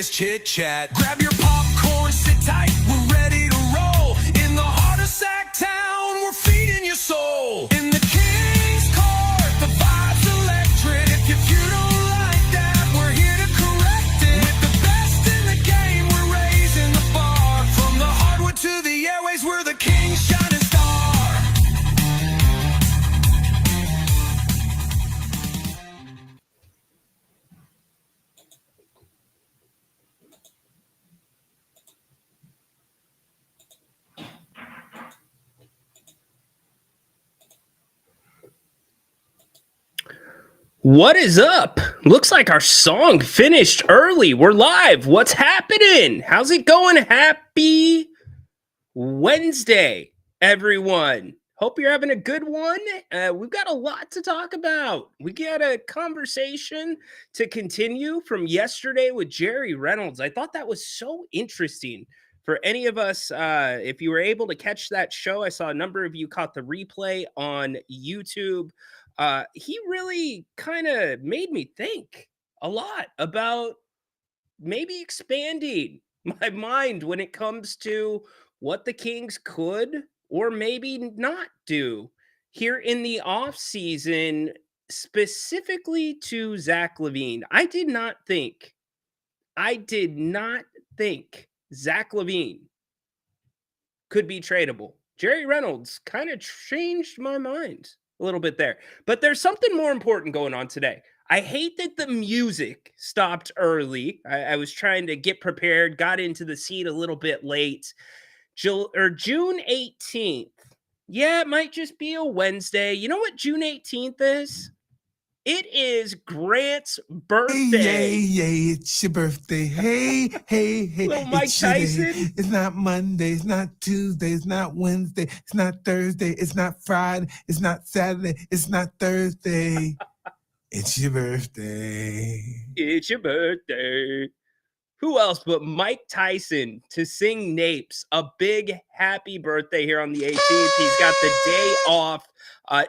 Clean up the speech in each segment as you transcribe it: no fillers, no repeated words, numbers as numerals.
this chit chat. Grab your popcorn, sit tight, we're ready to roll. In the heart of Sac Town, we're feeding your soul. In the King's Court, the vibe's electric. If you don't like that, we're here to correct it. With the best in the game, we're raising the bar. From the hardwood to the airways, we're the King's shining star. What is up? Looks like our song finished early. We're live. What's happening? How's it going? Happy Wednesday, everyone. Hope you're having a good one. We've got a lot to talk about. We got a conversation to continue from yesterday with Jerry Reynolds. I thought that was so interesting. For any of us, if you were able to catch that show, I saw a number of you caught the replay on YouTube. He really kind of made me think a lot about maybe expanding my mind when it comes to what the Kings could or maybe not do here in the offseason, specifically to Zack Lavine. I did not think Zack Lavine could be tradable. Jerry Reynolds kind of changed my mind a little bit there. But there's something more important going on today. I hate that the music stopped early. I was trying to get prepared, got into the seat a little bit late. June 18th. Yeah, it might just be a Wednesday. You know what June 18th is? It is Grant's birthday. Yay, it's your birthday. Hey. Little Mike Tyson. It's not Monday. It's not Tuesday. It's not Wednesday. It's not Thursday. It's not Friday. It's not Saturday. It's not Thursday. It's your birthday. It's your birthday. Who else but Mike Tyson to sing Napes a big happy birthday here on the 18th. He's got the day off.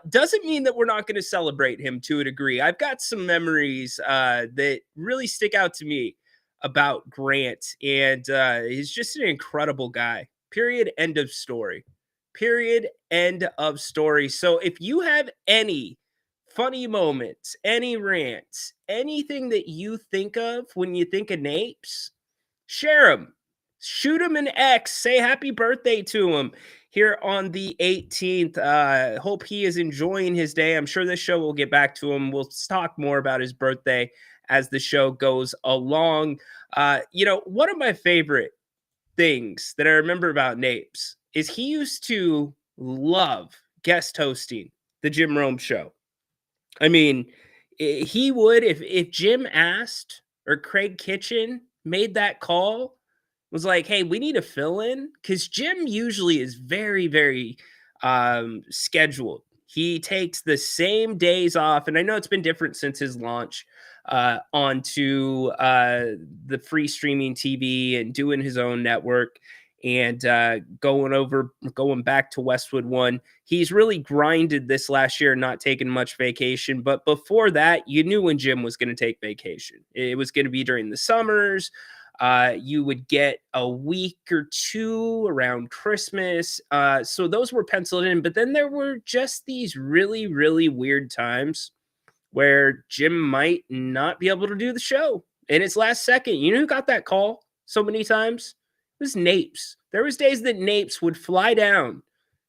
Doesn't mean that we're not going to celebrate him to a degree. I've got some memories that really stick out to me about Grant, and he's just an incredible guy. Period. End of story. Period. End of story. So if you have any funny moments, any rants, anything that you think of when you think of Napes, share them. Shoot him an X. Say happy birthday to him here on the 18th. Hope he is enjoying his day. I'm sure this show will get back to him. We'll talk more about his birthday as the show goes along. One of my favorite things that I remember about Napes is he used to love guest hosting the Jim Rome show. I mean, he would, if Jim asked or Craig Kitchen made that call, was like, hey, we need a fill-in, because Jim usually is very, very scheduled. He takes the same days off, and I know it's been different since his launch onto the free streaming TV and doing his own network and going back to Westwood One. He's really grinded this last year, not taking much vacation. But before that, you knew when Jim was going to take vacation. It was going to be during the summers. You would get a week or two around Christmas. So those were penciled in. But then there were just these really, really weird times where Jim might not be able to do the show in its last second. You know who got that call so many times? It was Napes. There was days that Napes would fly down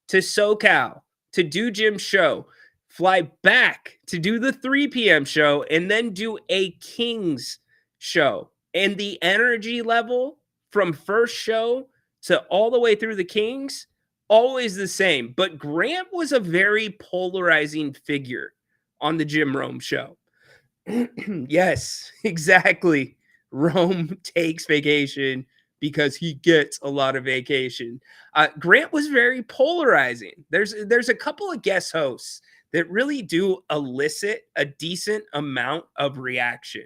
to SoCal to do Jim's show, fly back to do the 3 p.m. show, and then do a Kings show. And the energy level from first show to all the way through the Kings, always the same. But Grant was a very polarizing figure on the Jim Rome show. Yes, exactly. Rome takes vacation because he gets a lot of vacation. Grant was very polarizing. There's a couple of guest hosts that really do elicit a decent amount of reaction.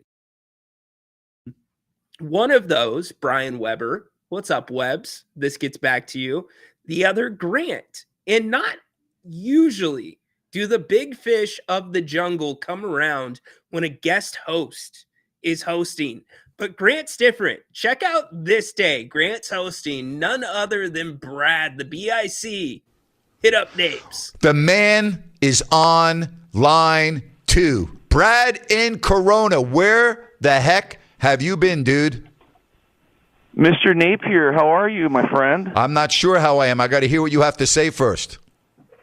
One of those, Brian Weber. What's up, Webbs? This gets back to you. The other, Grant. And not usually do the big fish of the jungle come around when a guest host is hosting. But Grant's different. Check out this day. Grant's hosting none other than Brad, the BIC. Hit up Napes. The man is on line 2. Brad in Corona. Where the heck have you been, dude? Mr. Napier, how are you, my friend? I'm not sure how I am. I got to hear what you have to say first.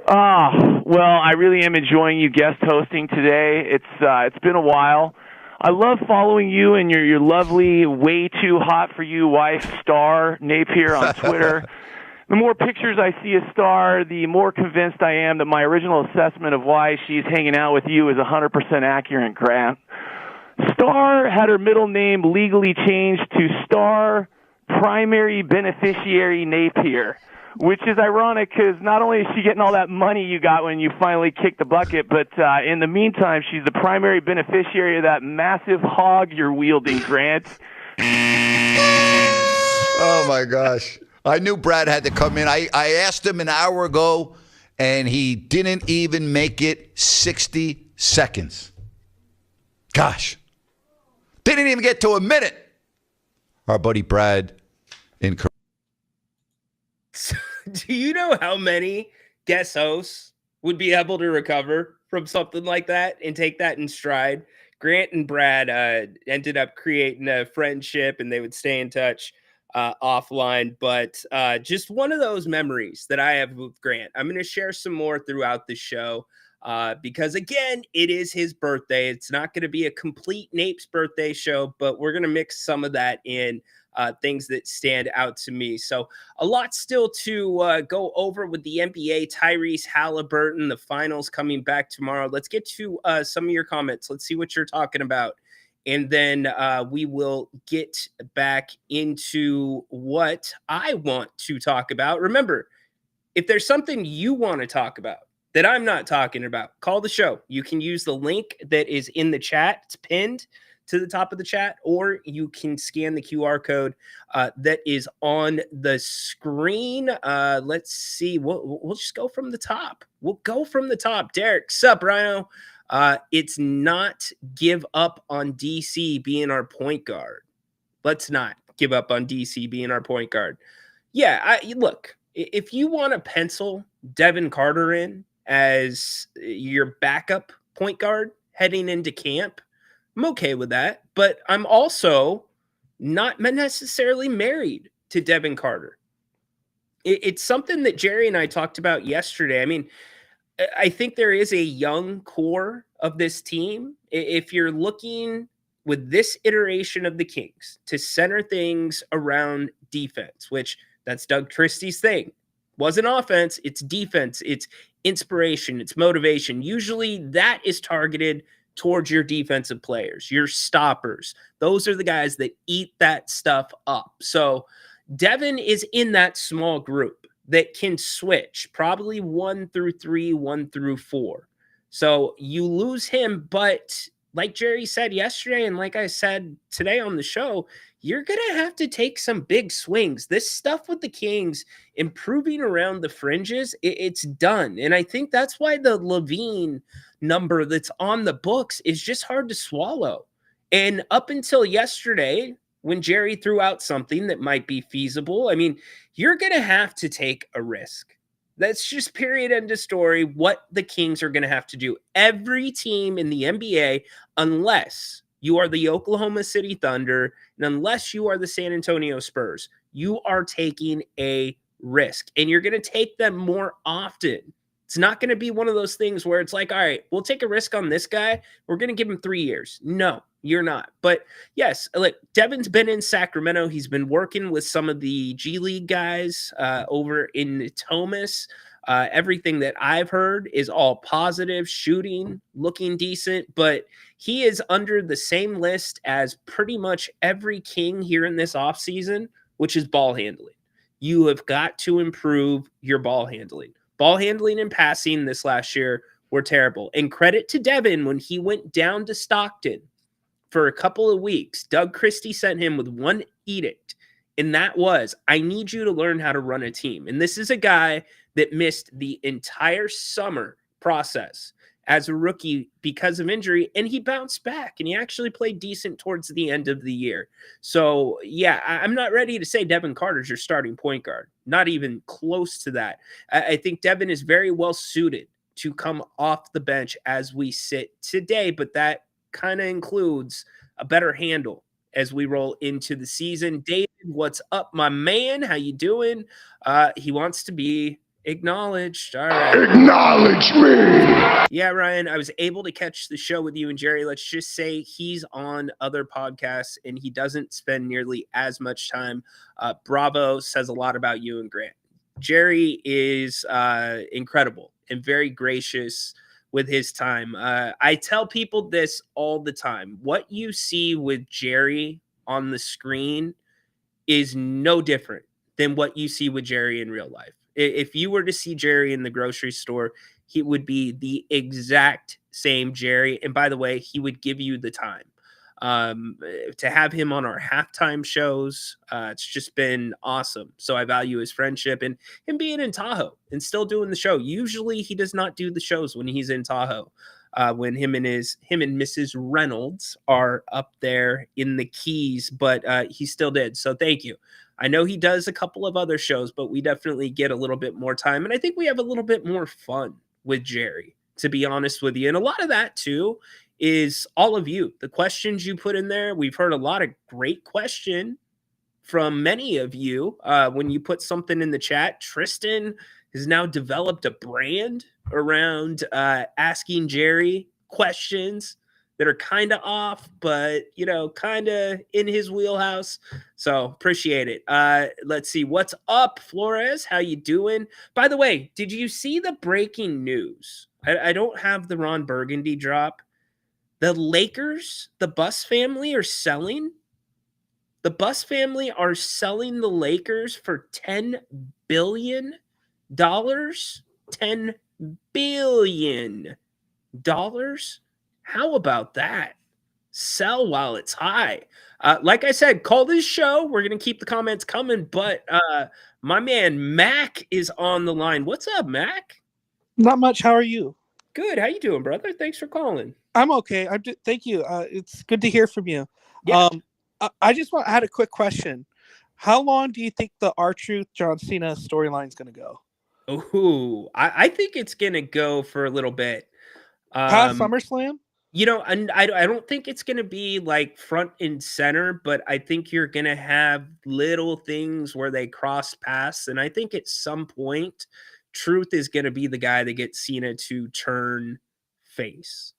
Well, I really am enjoying you guest hosting today. It's been a while. I love following you and your lovely, way too hot for you wife, Star Napier, on Twitter. The more pictures I see of Star, the more convinced I am that my original assessment of why she's hanging out with you is 100% accurate, Grant. Star had her middle name legally changed to Star Primary Beneficiary Napier, which is ironic because not only is she getting all that money you got when you finally kicked the bucket, but in the meantime, she's the primary beneficiary of that massive hog you're wielding, Grant. Oh, my gosh. I knew Brad had to come in. I asked him an hour ago, and he didn't even make it 60 seconds. Gosh. Didn't even get to a minute. Our buddy Brad in Corona. Do you know how many guest hosts would be able to recover from something like that and take that in stride? Grant and Brad ended up creating a friendship, and they would stay in touch offline. But just one of those memories that I have with Grant. I'm going to share some more throughout the show because, again, it is his birthday. It's not going to be a complete Nape's birthday show, but we're going to mix some of that in. Things that stand out to me. So a lot still to go over with the NBA. Tyrese Halbert, the finals coming back tomorrow. Let's get to some of your comments. Let's see what you're talking about. And then we will get back into what I want to talk about. Remember, if there's something you want to talk about that I'm not talking about, call the show. You can use the link that is in the chat. It's pinned to the top of the chat, or you can scan the QR code that is on the screen. Let's see. We'll just go from the top. We'll go from the top. Derek, sup, Rhino? It's not give up on DC being our point guard. Let's not give up on DC being our point guard. Yeah, look, if you want to pencil Devin Carter in as your backup point guard heading into camp, I'm okay with that, but I'm also not necessarily married to Devin Carter. It's something that Jerry and I talked about yesterday. I mean, I think there is a young core of this team. If you're looking with this iteration of the Kings to center things around defense, which that's Doug Christie's thing. Wasn't offense, it's defense, it's inspiration, it's motivation. Usually that is targeted towards your defensive players, your stoppers. Those are the guys that eat that stuff up. So Devin is in that small group that can switch probably 1 through 3, 1 through 4. So you lose him, but like Jerry said yesterday, and like I said today on the show, you're going to have to take some big swings. This stuff with the Kings improving around the fringes, it's done. And I think that's why the Lavine number that's on the books is just hard to swallow. And up until yesterday, when Jerry threw out something that might be feasible, I mean, you're going to have to take a risk. That's just period, end of story, what the Kings are going to have to do. Every team in the NBA, unless you are the Oklahoma City Thunder, and unless you are the San Antonio Spurs, you are taking a risk, and you're going to take them more often. It's not going to be one of those things where it's like, all right, we'll take a risk on this guy. We're going to give him 3 years. No, you're not. But yes, look, Devin's been in Sacramento. He's been working with some of the G League guys over in Thomas. Everything that I've heard is all positive, shooting, looking decent, but he is under the same list as pretty much every King here in this offseason, which is ball handling. You have got to improve your ball handling. Ball handling and passing this last year were terrible. And credit to Devin, when he went down to Stockton for a couple of weeks, Doug Christie sent him with one edict, and that was, I need you to learn how to run a team. And this is a guy that missed the entire summer process as a rookie because of injury, and he bounced back and he actually played decent towards the end of the year. So yeah, I'm not ready to say Devin Carter's your starting point guard. Not even close to that. I think Devin is very well suited to come off the bench as we sit today, but that kind of includes a better handle as we roll into the season. David, what's up, my man? How you doing? He wants to be acknowledged. All right. Acknowledge me. Yeah, Ryan, I was able to catch the show with you and Jerry. Let's just say he's on other podcasts and he doesn't spend nearly as much time. Bravo says a lot about you and Grant. Jerry is incredible and very gracious with his time. I tell people this all the time. What you see with Jerry on the screen is no different than what you see with Jerry in real life. If you were to see Jerry in the grocery store, he would be the exact same Jerry. And by the way, he would give you the time. To have him on our halftime shows, it's just been awesome. So I value his friendship and him being in Tahoe and still doing the show. Usually he does not do the shows when he's in Tahoe. When him and Mrs. Reynolds are up there in the Keys, but he still did. So thank you. I know he does a couple of other shows, but we definitely get a little bit more time. And I think we have a little bit more fun with Jerry, to be honest with you. And a lot of that, too, is all of you. The questions you put in there. We've heard a lot of great question from many of you when you put something in the chat. Tristan has now developed a brand around asking Jerry questions that are kind of off, but, kind of in his wheelhouse. So appreciate it. Let's see. What's up, Flores? How you doing? By the way, did you see the breaking news? I don't have the Ron Burgundy drop. The Lakers, the Buss family are selling. The Buss family are selling the Lakers for $10 billion. $10 billion. How about that? Sell while it's high. Like I said, call this show. We're going to keep the comments coming, but my man Mac is on the line. What's up, Mac? Not much. How are you? Good. How you doing, brother? Thanks for calling. I'm okay. Thank you. It's good to hear from you. Yeah. I had a quick question. How long do you think the R-Truth John Cena storyline is going to go? Oh, I think it's going to go for a little bit. Past SummerSlam? And I don't think it's going to be like front and center, but I think you're going to have little things where they cross paths. And I think at some point, Truth is going to be the guy that gets Cena to turn face.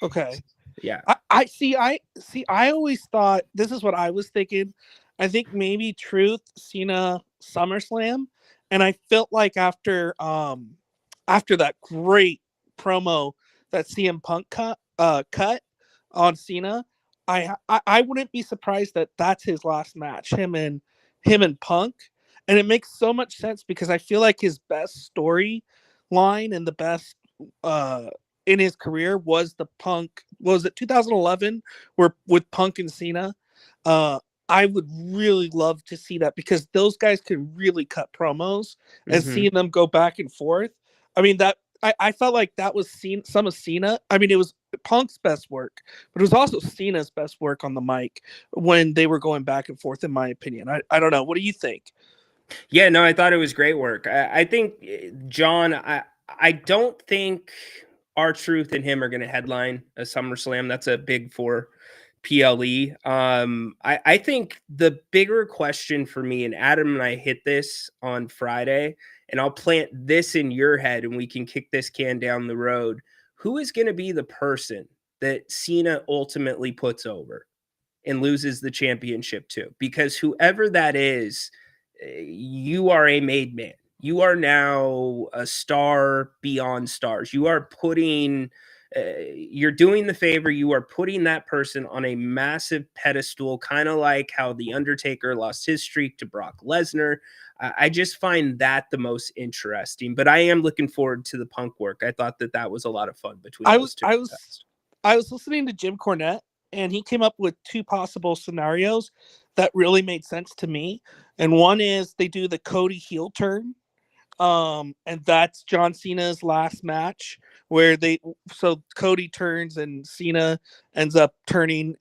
Okay. Yeah. I always thought, this is what I was thinking. I think maybe Truth, Cena, SummerSlam. And I felt like after that great promo that CM Punk cut on Cena, I wouldn't be surprised that that's his last match, him and Punk. And it makes so much sense because I feel like his best storyline and the best in his career was the Punk. Was it 2011 with Punk and Cena? I would really love to see that because those guys can really cut promos and seeing them go back and forth. I mean, that I felt like that was some of Cena. I mean, it was Punk's best work, but it was also Cena's best work on the mic when they were going back and forth, in my opinion. I don't know. What do you think? Yeah, no, I thought it was great work. I think, John, I don't think R-Truth and him are going to headline a SummerSlam. That's a big for PLE. I think the bigger question for me, and Adam and I hit this on Friday, and I'll plant this in your head and we can kick this can down the road. Who is going to be the person that Cena ultimately puts over and loses the championship to? Because whoever that is, you are a made man. You are now a star beyond stars. You are putting... you're doing the favor. You are putting that person on a massive pedestal, kind of like how The Undertaker lost his streak to Brock Lesnar. I just find that the most interesting, but I am looking forward to the Punk work. I thought that was a lot of fun between those two. I was listening to Jim Cornette, and he came up with two possible scenarios that really made sense to me. And one is they do the Cody heel turn, And that's John Cena's last match where so Cody turns and Cena ends up turning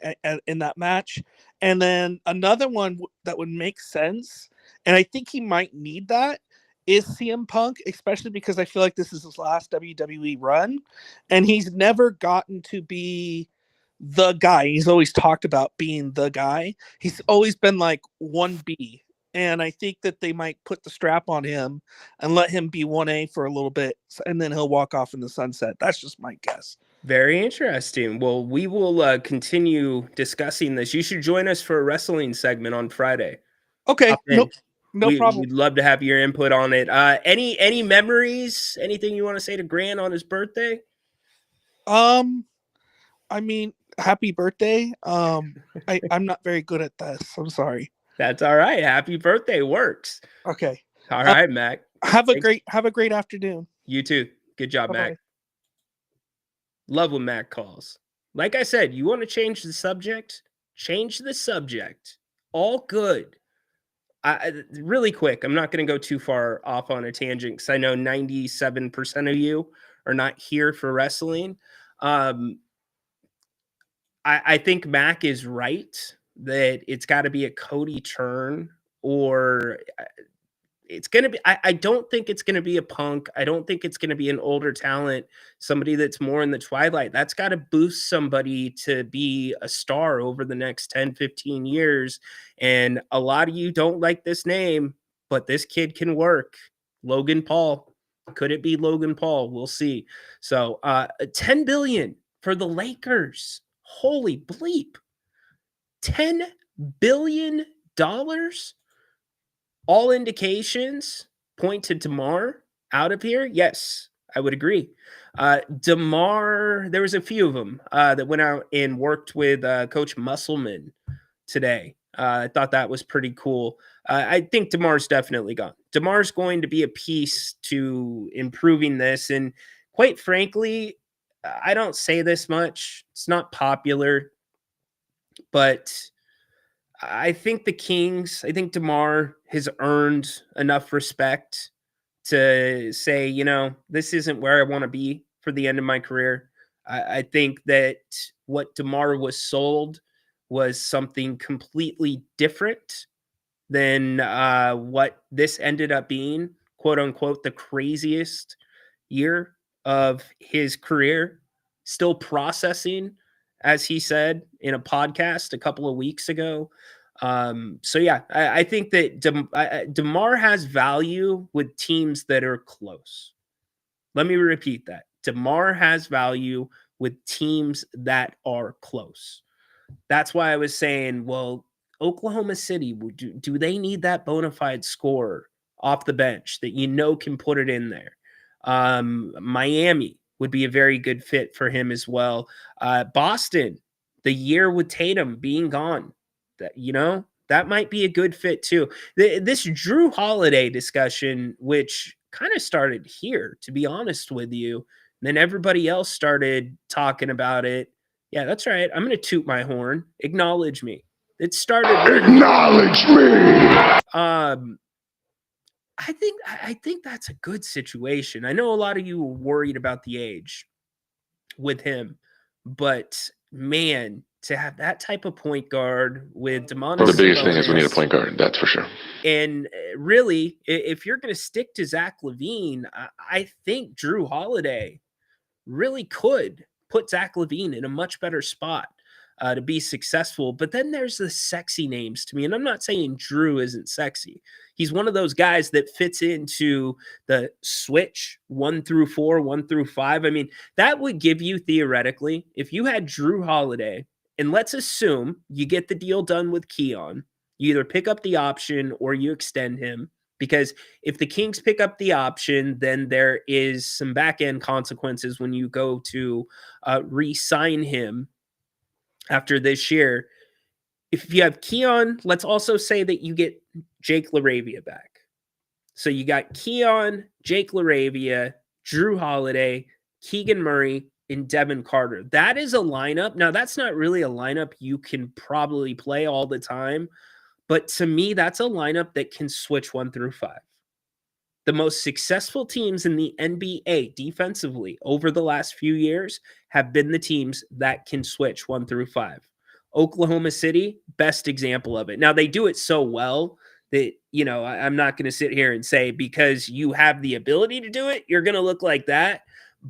in that match. And then another one that would make sense, and I think he might need that, is CM Punk, especially because I feel like this is his last WWE run, and he's never gotten to be the guy. He's always talked about being the guy. He's always been like 1B. And I think that they might put the strap on him and let him be 1A for a little bit, and then he'll walk off in the sunset. That's just my guess. Very interesting. Well, we will continue discussing this. You should join us for a wrestling segment on Friday. Okay, Hop in. no problem. We'd love to have your input on it. Any memories? Anything you want to say to Grant on his birthday? I mean, happy birthday. I'm not very good at this. I'm sorry. That's all right. Happy birthday works. Okay. All right, Mac. Have a great afternoon. You too. Good job, Bye-bye. Mac. Love when Mac calls. Like I said, you want to change the subject? Change the subject. All good. Really quick, I'm not going to go too far off on a tangent because I know 97% of you are not here for wrestling. I think Mac is right that it's got to be a Cody turn, or it's going to be, I don't think it's going to be a Punk. I don't think it's going to be an older talent, somebody that's more in the twilight. That's got to boost somebody to be a star over the next 10, 15 years. And a lot of you don't like this name, but this kid can work. Logan Paul. Could it be Logan Paul? We'll see. So $10 billion for the Lakers. Holy bleep. $10 billion? All indications point to DeMar out of here. Yes, I would agree. DeMar, there was a few of them that went out and worked with Coach Musselman today. I thought that was pretty cool. I think DeMar's definitely gone. DeMar's going to be a piece to improving this. And quite frankly, I don't say this much. It's not popular, but I think the Kings, I think DeMar has earned enough respect to say, you know, this isn't where I want to be for the end of my career. I think that what DeMar was sold was something completely different than what this ended up being, quote unquote, the craziest year of his career. Still processing, as he said in a podcast a couple of weeks ago. So yeah, I think that DeMar has value with teams that are close. Let me repeat that. DeMar has value with teams that are close. That's why I was saying, well, Oklahoma City, do they need that bona fide scorer off the bench that you know can put it in there? Miami would be a very good fit for him as well. Boston, the year with Tatum being gone, that, you know, that might be a good fit too. This Drew Holiday discussion, which kind of started here, to be honest with you, and then everybody else started talking about it. Yeah, that's right. I'm going to toot my horn. Acknowledge me. It started. Acknowledge me. I think that's a good situation. I know a lot of you were worried about the age with him, but man, to have that type of point guard with Demontis. Well, the biggest thing is we need a point guard, that's for sure. And really, if you're going to stick to Zack Lavine, I think Drew Holiday really could put Zack Lavine in a much better spot to be successful. But then there's the sexy names to me. And I'm not saying Drew isn't sexy. He's one of those guys that fits into the switch 1 through 4, 1 through 5. I mean, that would give you theoretically, if you had Drew Holiday, and let's assume you get the deal done with Keon, you either pick up the option or you extend him. Because if the Kings pick up the option, then there is some back-end consequences when you go to re-sign him after this year. If you have Keon, let's also say that you get Jake LaRavia back. So you got Keon, Jake LaRavia, Drew Holiday, Keegan Murray, and Devin Carter. That is a lineup. Now, that's not really a lineup you can probably play all the time. But to me, that's a lineup that can switch 1 through 5. The most successful teams in the NBA defensively over the last few years have been the teams that can switch 1 through 5. Oklahoma City, best example of it. Now, they do it so well that, I'm not going to sit here and say because you have the ability to do it, you're going to look like that.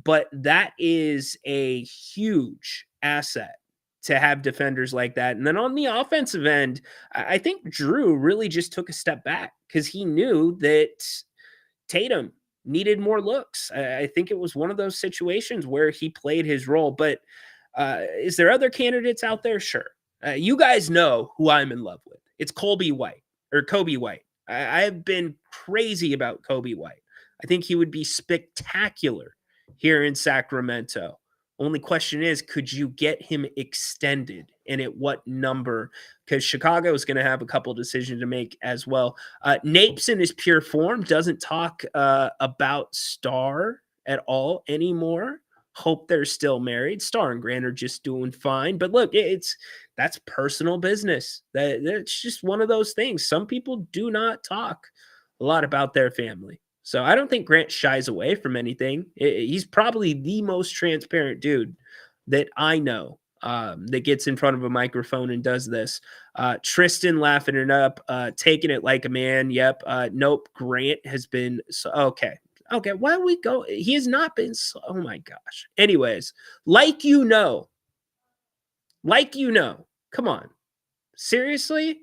But that is a huge asset to have defenders like that. And then on the offensive end, I think Drew really just took a step back because he knew that Tatum needed more looks. I think it was one of those situations where he played his role. But is there other candidates out there? Sure. You guys know who I'm in love with. It's Kobe White. I have been crazy about Kobe White. I think he would be spectacular here in Sacramento. Only question is, could you get him extended and at what number? Because Chicago is going to have a couple decisions to make as well. Napes in his pure form doesn't talk about Star at all anymore. Hope they're still married. Star and Grant are just doing fine. But look, that's personal business. That's just one of those things. Some people do not talk a lot about their family. So I don't think Grant shies away from anything. He's probably the most transparent dude that I know that gets in front of a microphone and does this. Tristan laughing it up, taking it like a man. Yep. Nope. Grant has been okay. Okay. Why don't we go? He has not been oh my gosh. Anyways, like come on. Seriously?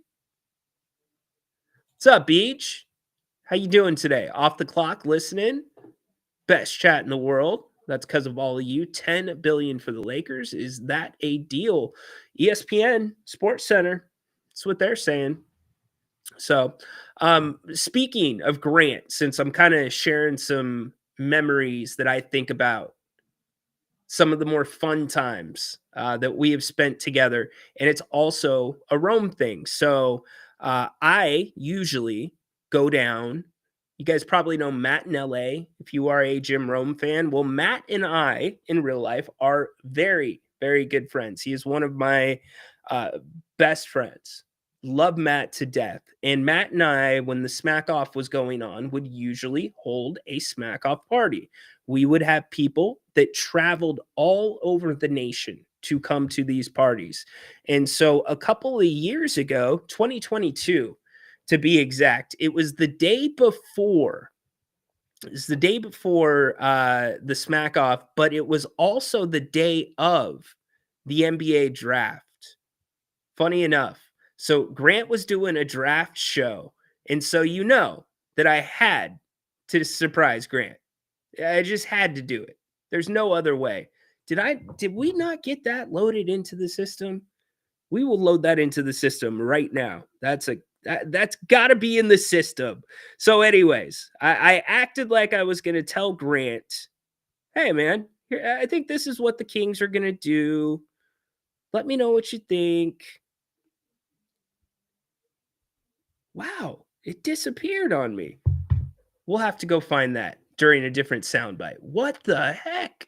What's up, Beach? How you doing today? Off the clock, listening. Best chat in the world. That's because of all of you. $10 billion for the Lakers. Is that a deal? ESPN, Sports Center. That's what they're saying. So, speaking of Grant, since I'm kind of sharing some memories that I think about, some of the more fun times that we have spent together, and it's also a Rome thing. So, I usually go down. You guys probably know Matt in LA if you are a Jim Rome fan. Well, Matt and I in real life are very, very good friends. He is one of my best friends. Love Matt to death. And Matt and I, when the Smack Off was going on, would usually hold a Smack Off party. We would have people that traveled all over the nation to come to these parties. And so a couple of years ago, 2022, to be exact, it was the day before. It's the day before the Smack Off, but it was also the day of the NBA draft. Funny enough. So Grant was doing a draft show. And so you know that I had to surprise Grant. I just had to do it. There's no other way. Did we not get that loaded into the system? We will load that into the system right now. That's got to be in the system. So anyways, I acted like I was going to tell Grant, hey, man, here, I think this is what the Kings are going to do. Let me know what you think. Wow, it disappeared on me. We'll have to go find that during a different soundbite. What the heck?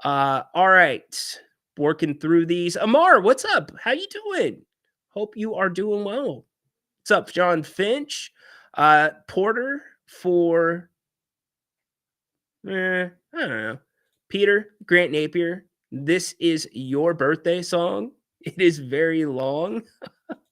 All right. Working through these. Amar, what's up? How you doing? Hope you are doing well. What's up, John Finch? Porter for, I don't know. Peter, Grant Napier, this is your birthday song. It is very long.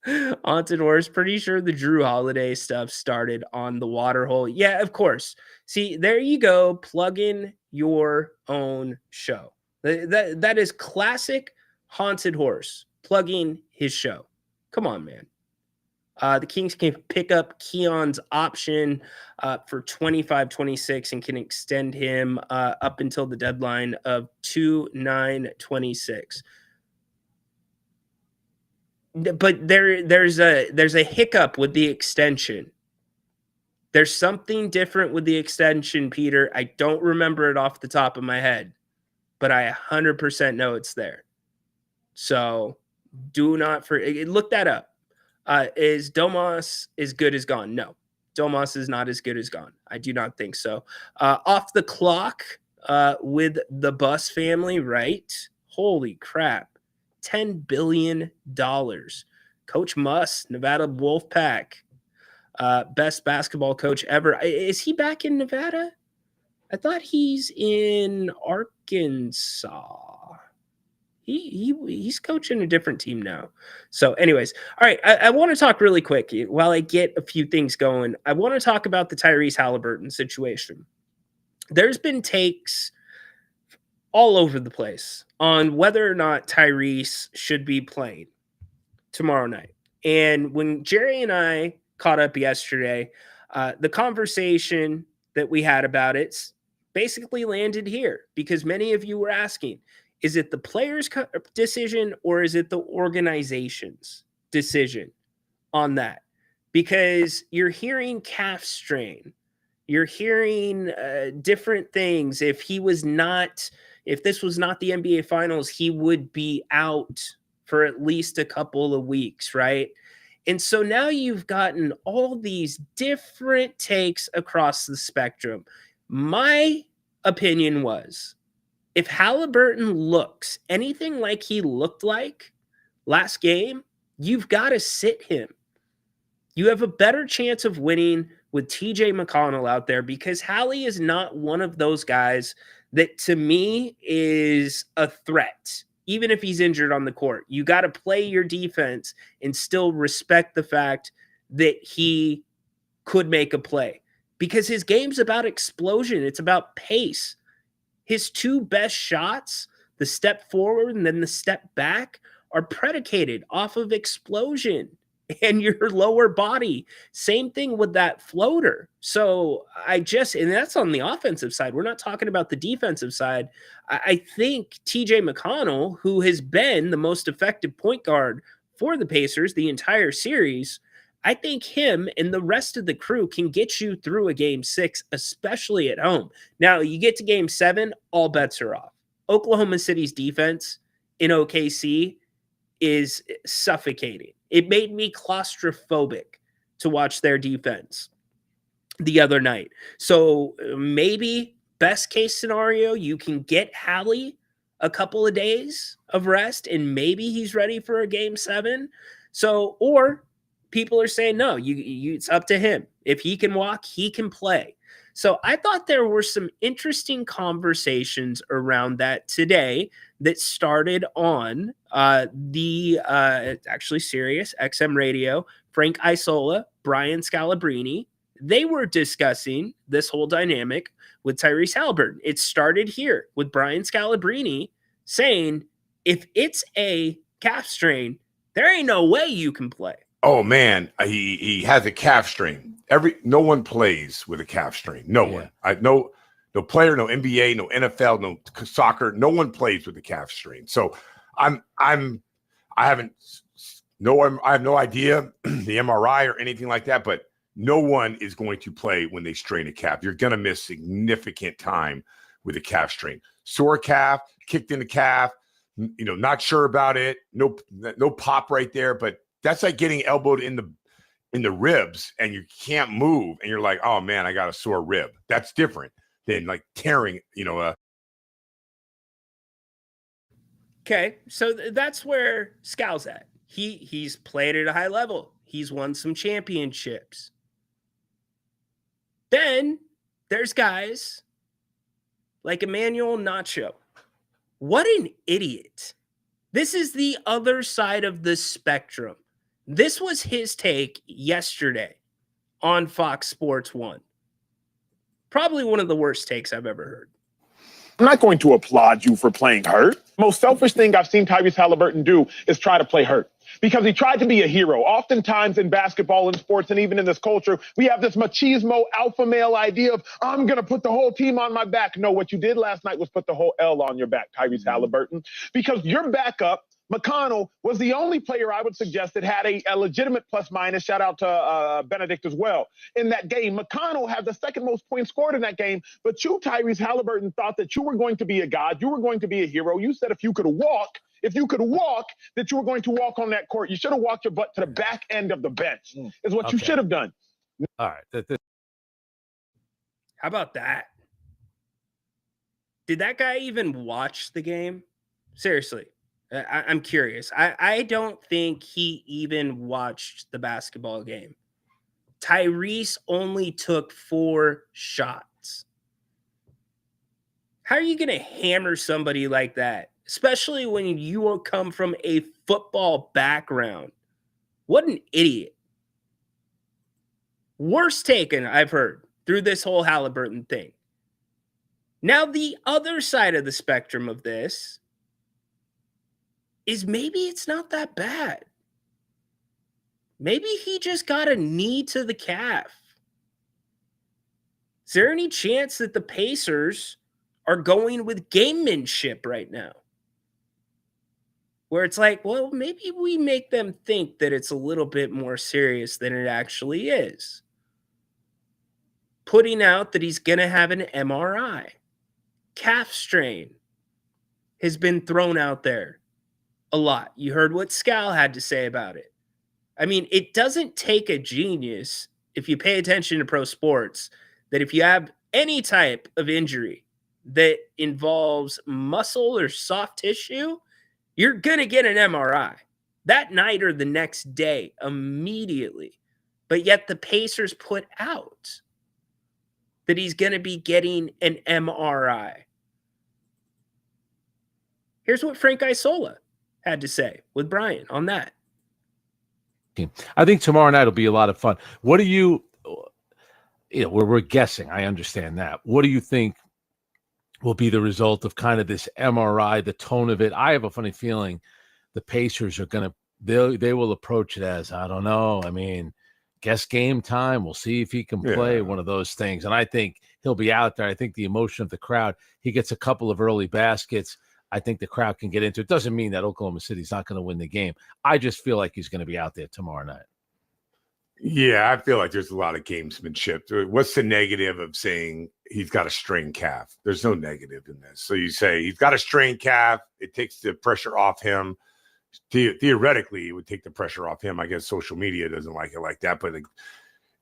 Haunted Horse, pretty sure the Drew Holiday stuff started on the water hole. Yeah, of course. See, there you go. Plug in your own show. That is classic Haunted Horse. Plugging his show. Come on, man. The Kings can pick up Keon's option for 25-26 and can extend him up until the deadline of 2/9/26. But there's a hiccup with the extension. There's something different with the extension, Peter. I don't remember it off the top of my head, but I 100% know it's there. So do not look that up. Is Domas as good as gone? No, Domas is not as good as gone. I do not think so. Off the clock with the Bus family, right? Holy crap. $10 billion. Coach Muss, Nevada Wolfpack. best basketball coach ever. Is he back in Nevada? I thought he's in Arkansas. He's coaching a different team now. So anyways, all right, I want to talk really quick while I get a few things going. I want to talk about the Tyrese Halbert situation. There's been takes all over the place on whether or not Tyrese should be playing tomorrow night. And when Jerry and I caught up yesterday, the conversation that we had about it basically landed here because many of you were asking, is it the player's decision or is it the organization's decision on that? Because you're hearing calf strain. You're hearing different things. If this was not the NBA Finals, he would be out for at least a couple of weeks, right? And so now you've gotten all these different takes across the spectrum. My opinion was, if Halliburton looks anything like he looked like last game, you've got to sit him. You have a better chance of winning with TJ McConnell out there because Hallie is not one of those guys that to me is a threat. Even if he's injured on the court, you got to play your defense and still respect the fact that he could make a play because his game's about explosion. It's about pace. His two best shots, the step forward and then the step back, are predicated off of explosion and your lower body. Same thing with that floater. So and that's on the offensive side. We're not talking about the defensive side. I think TJ McConnell, who has been the most effective point guard for the Pacers the entire series, I think him and the rest of the crew can get you through a game 6, especially at home. Now, you get to game 7, all bets are off. Oklahoma City's defense in OKC is suffocating. It made me claustrophobic to watch their defense the other night. So maybe best case scenario, you can get Hallie a couple of days of rest and maybe he's ready for a game 7. So, or people are saying, no, it's up to him. If he can walk, he can play. So I thought there were some interesting conversations around that today that started on actually Sirius XM Radio. Frank Isola, Brian Scalabrine, they were discussing this whole dynamic with Tyrese Halbert. It started here with Brian Scalabrine saying, if it's a calf strain, there ain't no way you can play. Oh man, he has a calf strain. No one plays with a calf strain. No one. No player, no NBA, no NFL, no soccer. No one plays with a calf strain. So I have no idea the MRI or anything like that, but no one is going to play when they strain a calf. You're going to miss significant time with a calf strain. Sore calf, kicked in the calf, not sure about it. No pop right there, but that's like getting elbowed in the ribs and you can't move and you're like, oh man, I got a sore rib. That's different than like tearing, Okay, so that's where Scal's at. He's played at a high level. He's won some championships. Then there's guys like Emmanuel Nacho. What an idiot. This is the other side of the spectrum. This was his take yesterday on Fox Sports 1. Probably one of the worst takes I've ever heard. I'm not going to applaud you for playing hurt. Most selfish thing I've seen Tyrese Halliburton do is try to play hurt because he tried to be a hero. Oftentimes in basketball and sports and even in this culture, we have this machismo alpha male idea of I'm going to put the whole team on my back. No, what you did last night was put the whole L on your back, Tyrese Halliburton, because your backup, McConnell, was the only player I would suggest that had a legitimate plus minus. Shout out to Benedict as well. In that game, McConnell had the second most points scored in that game, but you, Tyrese Halliburton, thought that you were going to be a god. You were going to be a hero. You said if you could walk, that you were going to walk on that court. You should have walked your butt to the back end of the bench is what you should have done. All right. How about that? Did that guy even watch the game? Seriously. I'm curious. I don't think he even watched the basketball game. Tyrese only took 4 shots. How are you going to hammer somebody like that, especially when you come from a football background? What an idiot. Worst taken I've heard through this whole Halliburton thing. Now, the other side of the spectrum of this is maybe it's not that bad. Maybe he just got a knee to the calf. Is there any chance that the Pacers are going with gamemanship right now? Where it's like, well, maybe we make them think that it's a little bit more serious than it actually is. Putting out that he's going to have an MRI. Calf strain has been thrown out there a lot. You heard what Scal had to say about it. I mean, it doesn't take a genius, if you pay attention to pro sports, that if you have any type of injury that involves muscle or soft tissue, you're going to get an MRI that night or the next day immediately. But yet the Pacers put out that he's going to be getting an MRI. Here's what Frank Isola had to say with Brian on that. I think tomorrow night will be a lot of fun. What do you know, we're guessing. I understand that. What do you think will be the result of kind of this MRI, the tone of it? I have a funny feeling the Pacers are going to, they will approach it as, I don't know. I mean, guess game time. We'll see if he can play, one of those things. And I think he'll be out there. I think the emotion of the crowd, he gets a couple of early baskets. I think the crowd can get into it. Doesn't mean that Oklahoma City's not going to win the game. I just feel like he's going to be out there tomorrow night. Yeah, I feel like there's a lot of gamesmanship. What's the negative of saying he's got a strained calf? There's no negative in this. So you say he's got a strained calf. It takes the pressure off him. Theoretically, it would take the pressure off him. I guess social media doesn't like it like that. But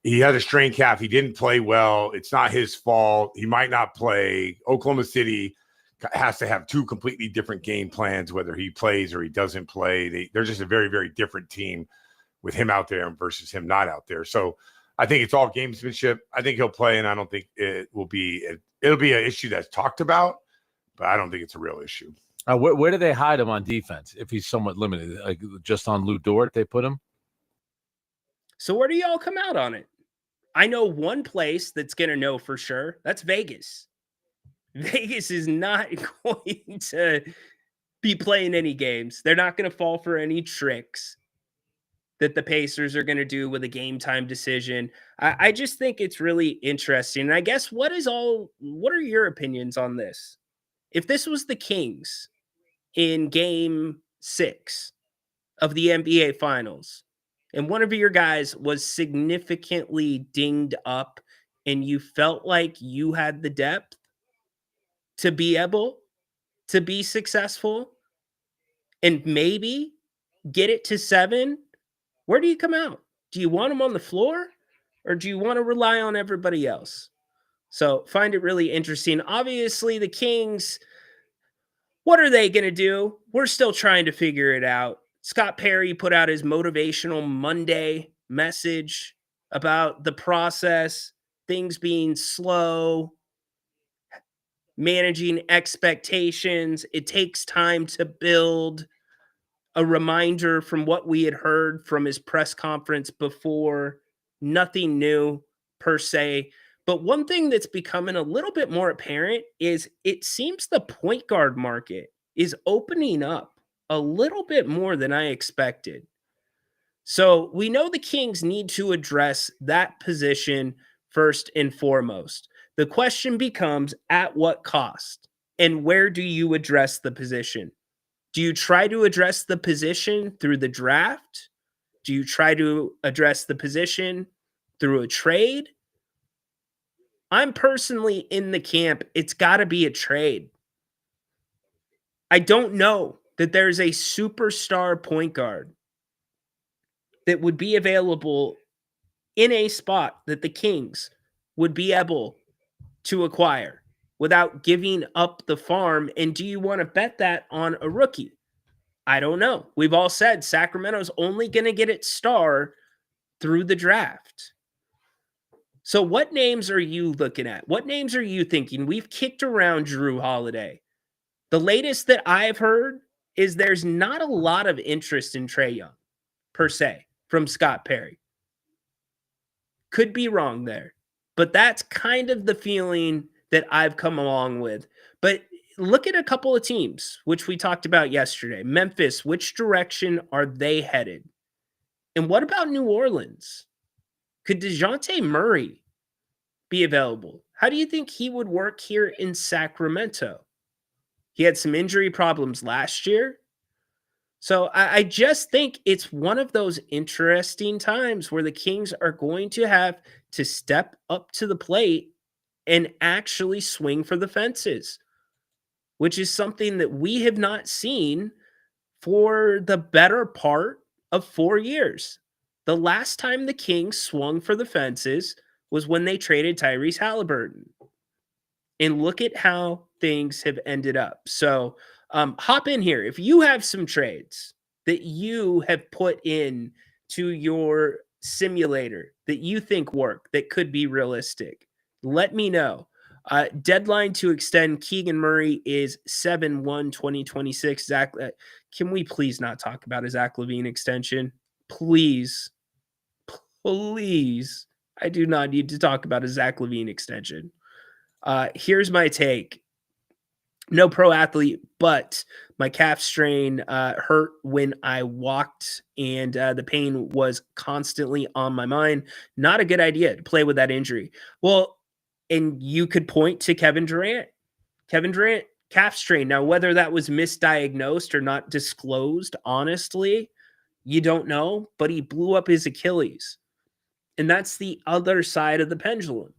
he had a strained calf. He didn't play well. It's not his fault. He might not play. Oklahoma City has to have 2 completely different game plans, whether he plays or he doesn't play. They're just a very, very different team with him out there versus him not out there. So I think it's all gamesmanship. I think he'll play, and I don't think it'll be an issue that's talked about, but I don't think it's a real issue. Where do they hide him on defense if he's somewhat limited? Like just on Lou Dort, they put him? So where do y'all come out on it? I know one place that's going to know for sure. That's Vegas. Vegas is not going to be playing any games. They're not going to fall for any tricks that the Pacers are going to do with a game time decision. I just think it's really interesting. And I guess what are your opinions on this? If this was the Kings in game 6 of the NBA Finals, and one of your guys was significantly dinged up and you felt like you had the depth to be able to be successful and maybe get it to 7, where do you come out? Do you want him on the floor or do you want to rely on everybody else? So find it really interesting. Obviously, the Kings, what are they going to do? We're still trying to figure it out. Scott Perry put out his motivational Monday message about the process, things being slow, managing expectations. It takes time to build. A reminder from what we had heard from his press conference before. Nothing new per se. But one thing that's becoming a little bit more apparent is it seems the point guard market is opening up a little bit more than I expected. So we know the Kings need to address that position first and foremost. The question becomes, at what cost? And where do you address the position? Do you try to address the position through the draft? Do you try to address the position through a trade? I'm personally in the camp, it's got to be a trade. I don't know that there's a superstar point guard that would be available in a spot that the Kings would be able to acquire without giving up the farm. And do you want to bet that on a rookie? I don't know. We've all said Sacramento's only going to get its star through the draft. So what names are you looking at? What names are you thinking? We've kicked around Drew Holiday. The latest that I've heard is there's not a lot of interest in Trae Young, per se, from Scott Perry. Could be wrong there, but that's kind of the feeling that I've come along with. But look at a couple of teams, which we talked about yesterday. Memphis, which direction are they headed? And what about New Orleans? Could DeJounte Murray be available? How do you think he would work here in Sacramento? He had some injury problems last year. So I just think it's one of those interesting times where the Kings are going to have to step up to the plate and actually swing for the fences, which is something that we have not seen for the better part of 4 years. The last time the Kings swung for the fences was when they traded Tyrese Halbert. And look at how things have ended up. So hop in here. If you have some trades that you have put in to your simulator that you think work, that could be realistic, let me know. Deadline to extend Keegan Murray is 7/1/2026. Zach, can we please not talk about a Zack Lavine extension? Please. Please. I do not need to talk about a Zack Lavine extension. Here's my take. No pro athlete, but my calf strain hurt when I walked, and the pain was constantly on my mind. Not a good idea to play with that injury. Well, and you could point to Kevin Durant. Kevin Durant, calf strain. Now, whether that was misdiagnosed or not disclosed, honestly, you don't know, but he blew up his Achilles. And that's the other side of the pendulum.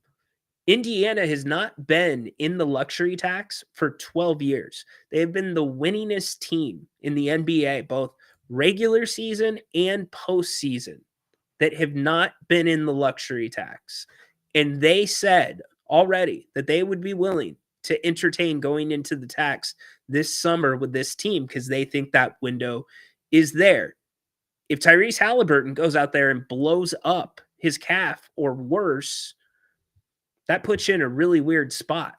Indiana has not been in the luxury tax for 12 years. They have been the winningest team in the NBA, both regular season and postseason, that have not been in the luxury tax. And they said already that they would be willing to entertain going into the tax this summer with this team because they think that window is there. If Tyrese Halbert goes out there and blows up his calf or worse, that puts you in a really weird spot.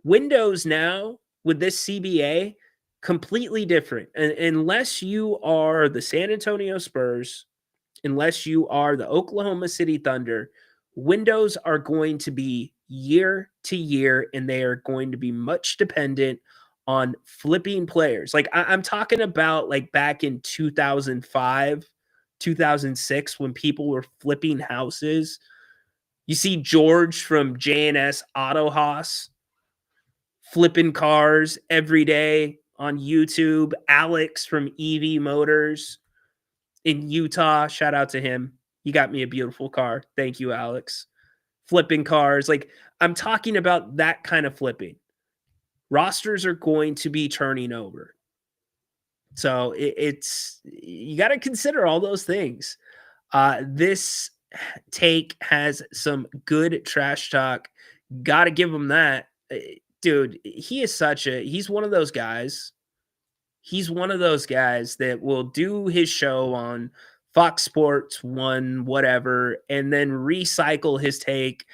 Windows now with this CBA, completely different. And unless you are the San Antonio Spurs, unless you are the Oklahoma City Thunder, windows are going to be year to year, and they are going to be much dependent on flipping players. Like I'm talking about like back in 2005, 2006, when people were flipping houses. You see George from J&S Auto Haas flipping cars every day on YouTube. Alex from EV Motors in Utah. Shout out to him. He got me a beautiful car. Thank you, Alex. Flipping cars. Like I'm talking about that kind of flipping. Rosters are going to be turning over. So it's you got to consider all those things. This take has some good trash talk. Got to give him that. Dude, he's one of those guys. He's one of those guys that will do his show on Fox Sports 1, whatever, and then recycle his take,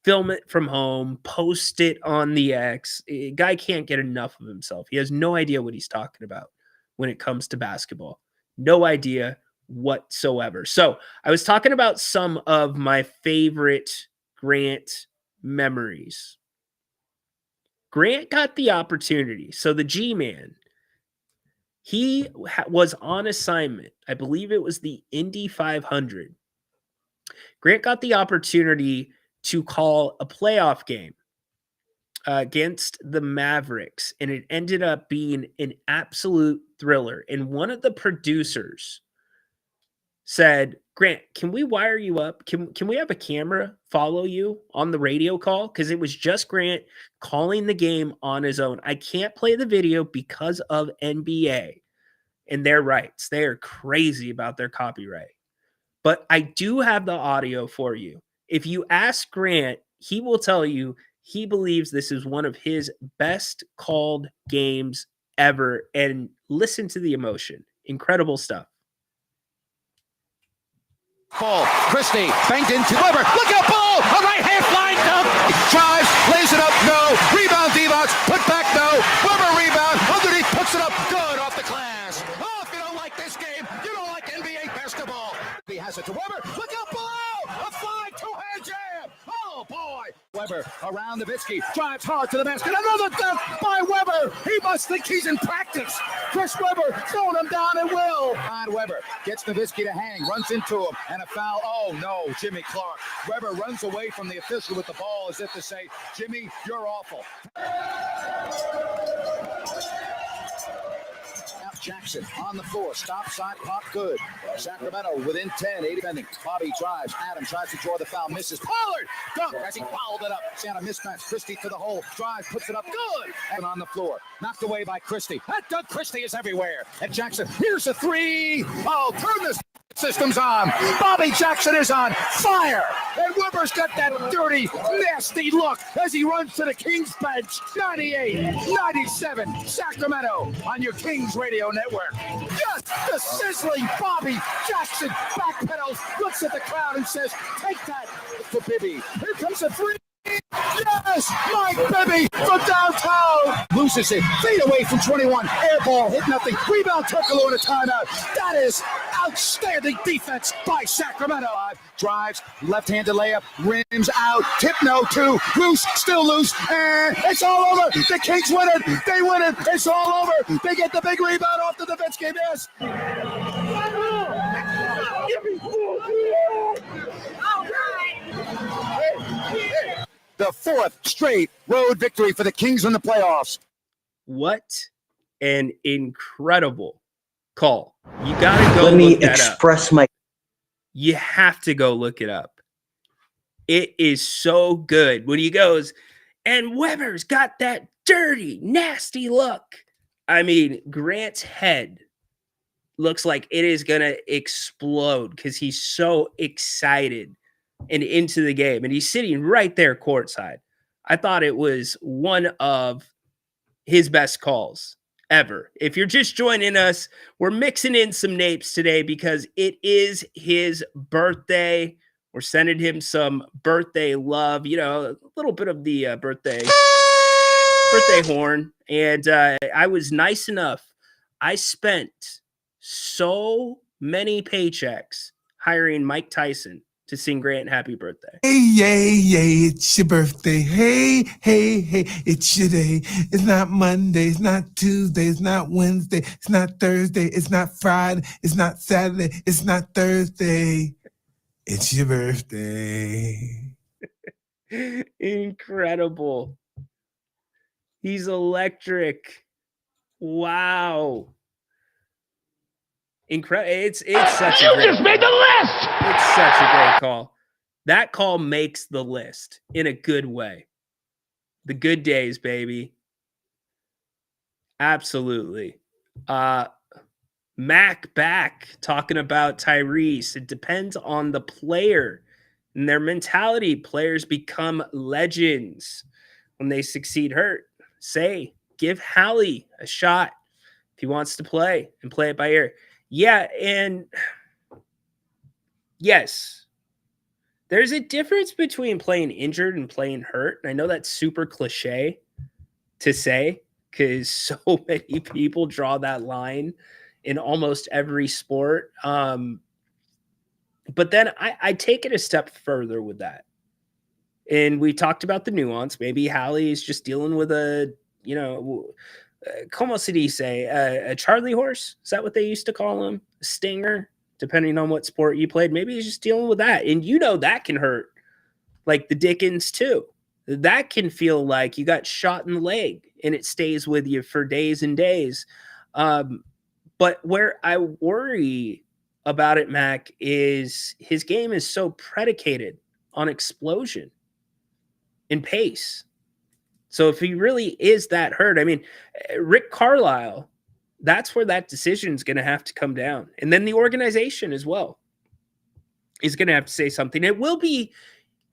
film it from home, post it on the X. Guy can't get enough of himself. He has no idea what he's talking about when it comes to basketball. No idea whatsoever. So I was talking about some of my favorite Grant memories. Grant got the opportunity. So the G-Man, he was on assignment. I believe it was the Indy 500. Grant got the opportunity to call a playoff game against the Mavericks, and it ended up being an absolute thriller. And one of the producers said, Grant, can we wire you up? Can we have a camera follow you on the radio call? Because it was just Grant calling the game on his own. I can't play the video because of NBA and their rights. They are crazy about their copyright. But I do have the audio for you. If you ask Grant, he will tell you he believes this is one of his best called games ever. And listen to the emotion. Incredible stuff. Ball. Christie banked into Weber. Look out, ball! A right-hand flying dunk. Drives, lays it up, no. Rebound, Divac. Put back, no. Weber rebound. Underneath, puts it up. Good off the glass. Oh, if you don't like this game, you don't like NBA basketball. He has it to Weber. Look out, ball! A flying two-hand jam. Oh, boy. Weber around Nowitzki. Drives hard to the basket. Another dunk by Weber. He must think he's in practice. Chris Weber throwing him down at will. And Weber gets Nowitzki to hang. Runs into him. And a foul. Oh, no. Jimmy Clark. Weber runs away from the official with the ball as if to say, Jimmy, you're awful. Jackson on the floor, stop side clock, good. Sacramento within 10, 8 defending. Bobby drives, Adam tries to draw the foul, misses. Pollard dunk as he fouled it up. Santa mismatch, Christie to the hole, drives, puts it up, good. And on the floor, knocked away by Christie. That dunk, Christie is everywhere. And Jackson, here's a three. Oh, turn this system's on. Bobby Jackson is on fire. And Weber's got that dirty, nasty look as he runs to the Kings bench. 98-97, Sacramento on your Kings radio network. Just the sizzling Bobby Jackson backpedals, looks at the crowd and says, take that to Bibby. Here comes a three. Yes, Mike Bibby from downtown. Loses it. Fade away from 21. Air ball, hit nothing. Rebound, Turkoglu in a timeout. That is outstanding defense by Sacramento. Drives, left-handed layup, rims out. Tip no, two. Loose, still loose. And it's all over. The Kings win it. They win it. It's all over. They get the big rebound off the Nowitzki miss. The fourth straight road victory for the Kings in the playoffs. What an incredible call. You got to go Let me look that express up. my. You have to go look it up. It is so good when he goes, and Weber's got that dirty, nasty look. I mean, Grant's head looks like it is going to explode because he's so excited and into the game. And he's sitting right there courtside. I thought it was one of his best calls ever. If you're just joining us, we're mixing in some Napes today because it is his birthday. We're sending him some birthday love, you know, a little bit of the birthday horn. And I was nice enough. I spent so many paychecks hiring Mike Tyson to sing Grant happy birthday. Hey, yay, yay, it's your birthday. Hey, hey, hey, it's your day. It's not Monday, it's not Tuesday, it's not Wednesday, it's not Thursday, it's not Friday, it's not Saturday, it's not Thursday. It's your birthday. Incredible. He's electric. Wow. Incredible. It's such a great just made the list. It's such a great call. That call makes the list in a good way. The good days, baby. Absolutely. Mac back talking about Tyrese. It depends on the player and their mentality. Players become legends when they succeed. Hurt. Say, give Hallie a shot if he wants to play and play it by ear. Yeah, and yes, there's a difference between playing injured and playing hurt. And I know that's super cliche to say because so many people draw that line in almost every sport. But then I take it a step further with that. And we talked about the nuance. Maybe Hallie is just dealing with a, you know, como se dice, a Charlie horse? Is that what they used to call him? A stinger, depending on what sport you played. Maybe he's just dealing with that. And you know that can hurt like the Dickens too. That can feel like you got shot in the leg and it stays with you for days and days. But where I worry about it, Mac, is his game is so predicated on explosion and pace. So if he really is that hurt, I mean, Rick Carlisle, that's where that decision is going to have to come down. And then the organization as well is going to have to say something. It will be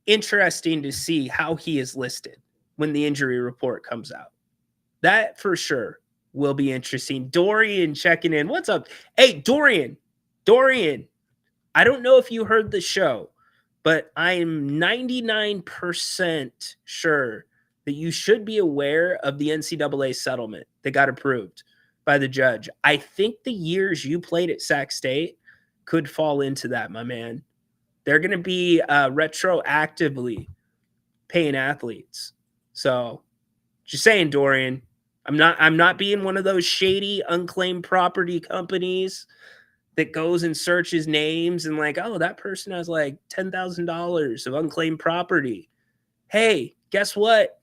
interesting to see how he is listed when the injury report comes out. That for sure will be interesting. Dorian checking in. What's up? Hey, Dorian, I don't know if you heard the show, but I am 99% sure that you should be aware of the NCAA settlement that got approved by the judge. I think the years you played at Sac State could fall into that, my man. They're going to be retroactively paying athletes. So just saying, Dorian, I'm not being one of those shady unclaimed property companies that goes and searches names and like, oh, that person has like $10,000 of unclaimed property. Hey, guess what?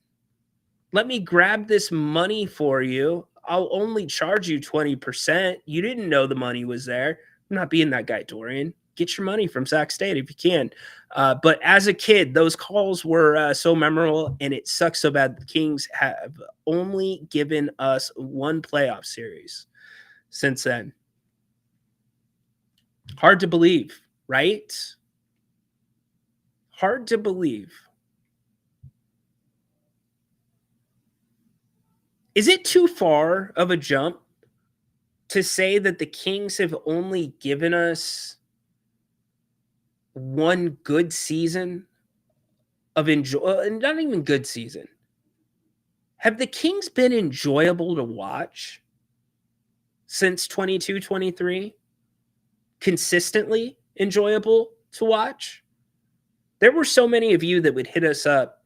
Let me grab this money for you. I'll only charge you 20%. You didn't know the money was there. I'm not being that guy, Dorian. Get your money from Sac State if you can. But as a kid, those calls were so memorable, and it sucks so bad. The Kings have only given us one playoff series since then. Hard to believe, right? Hard to believe. Is it too far of a jump to say that the Kings have only given us one good season of not even good season? Have the Kings been enjoyable to watch since 22-23? Consistently enjoyable to watch? There were so many of you that would hit us up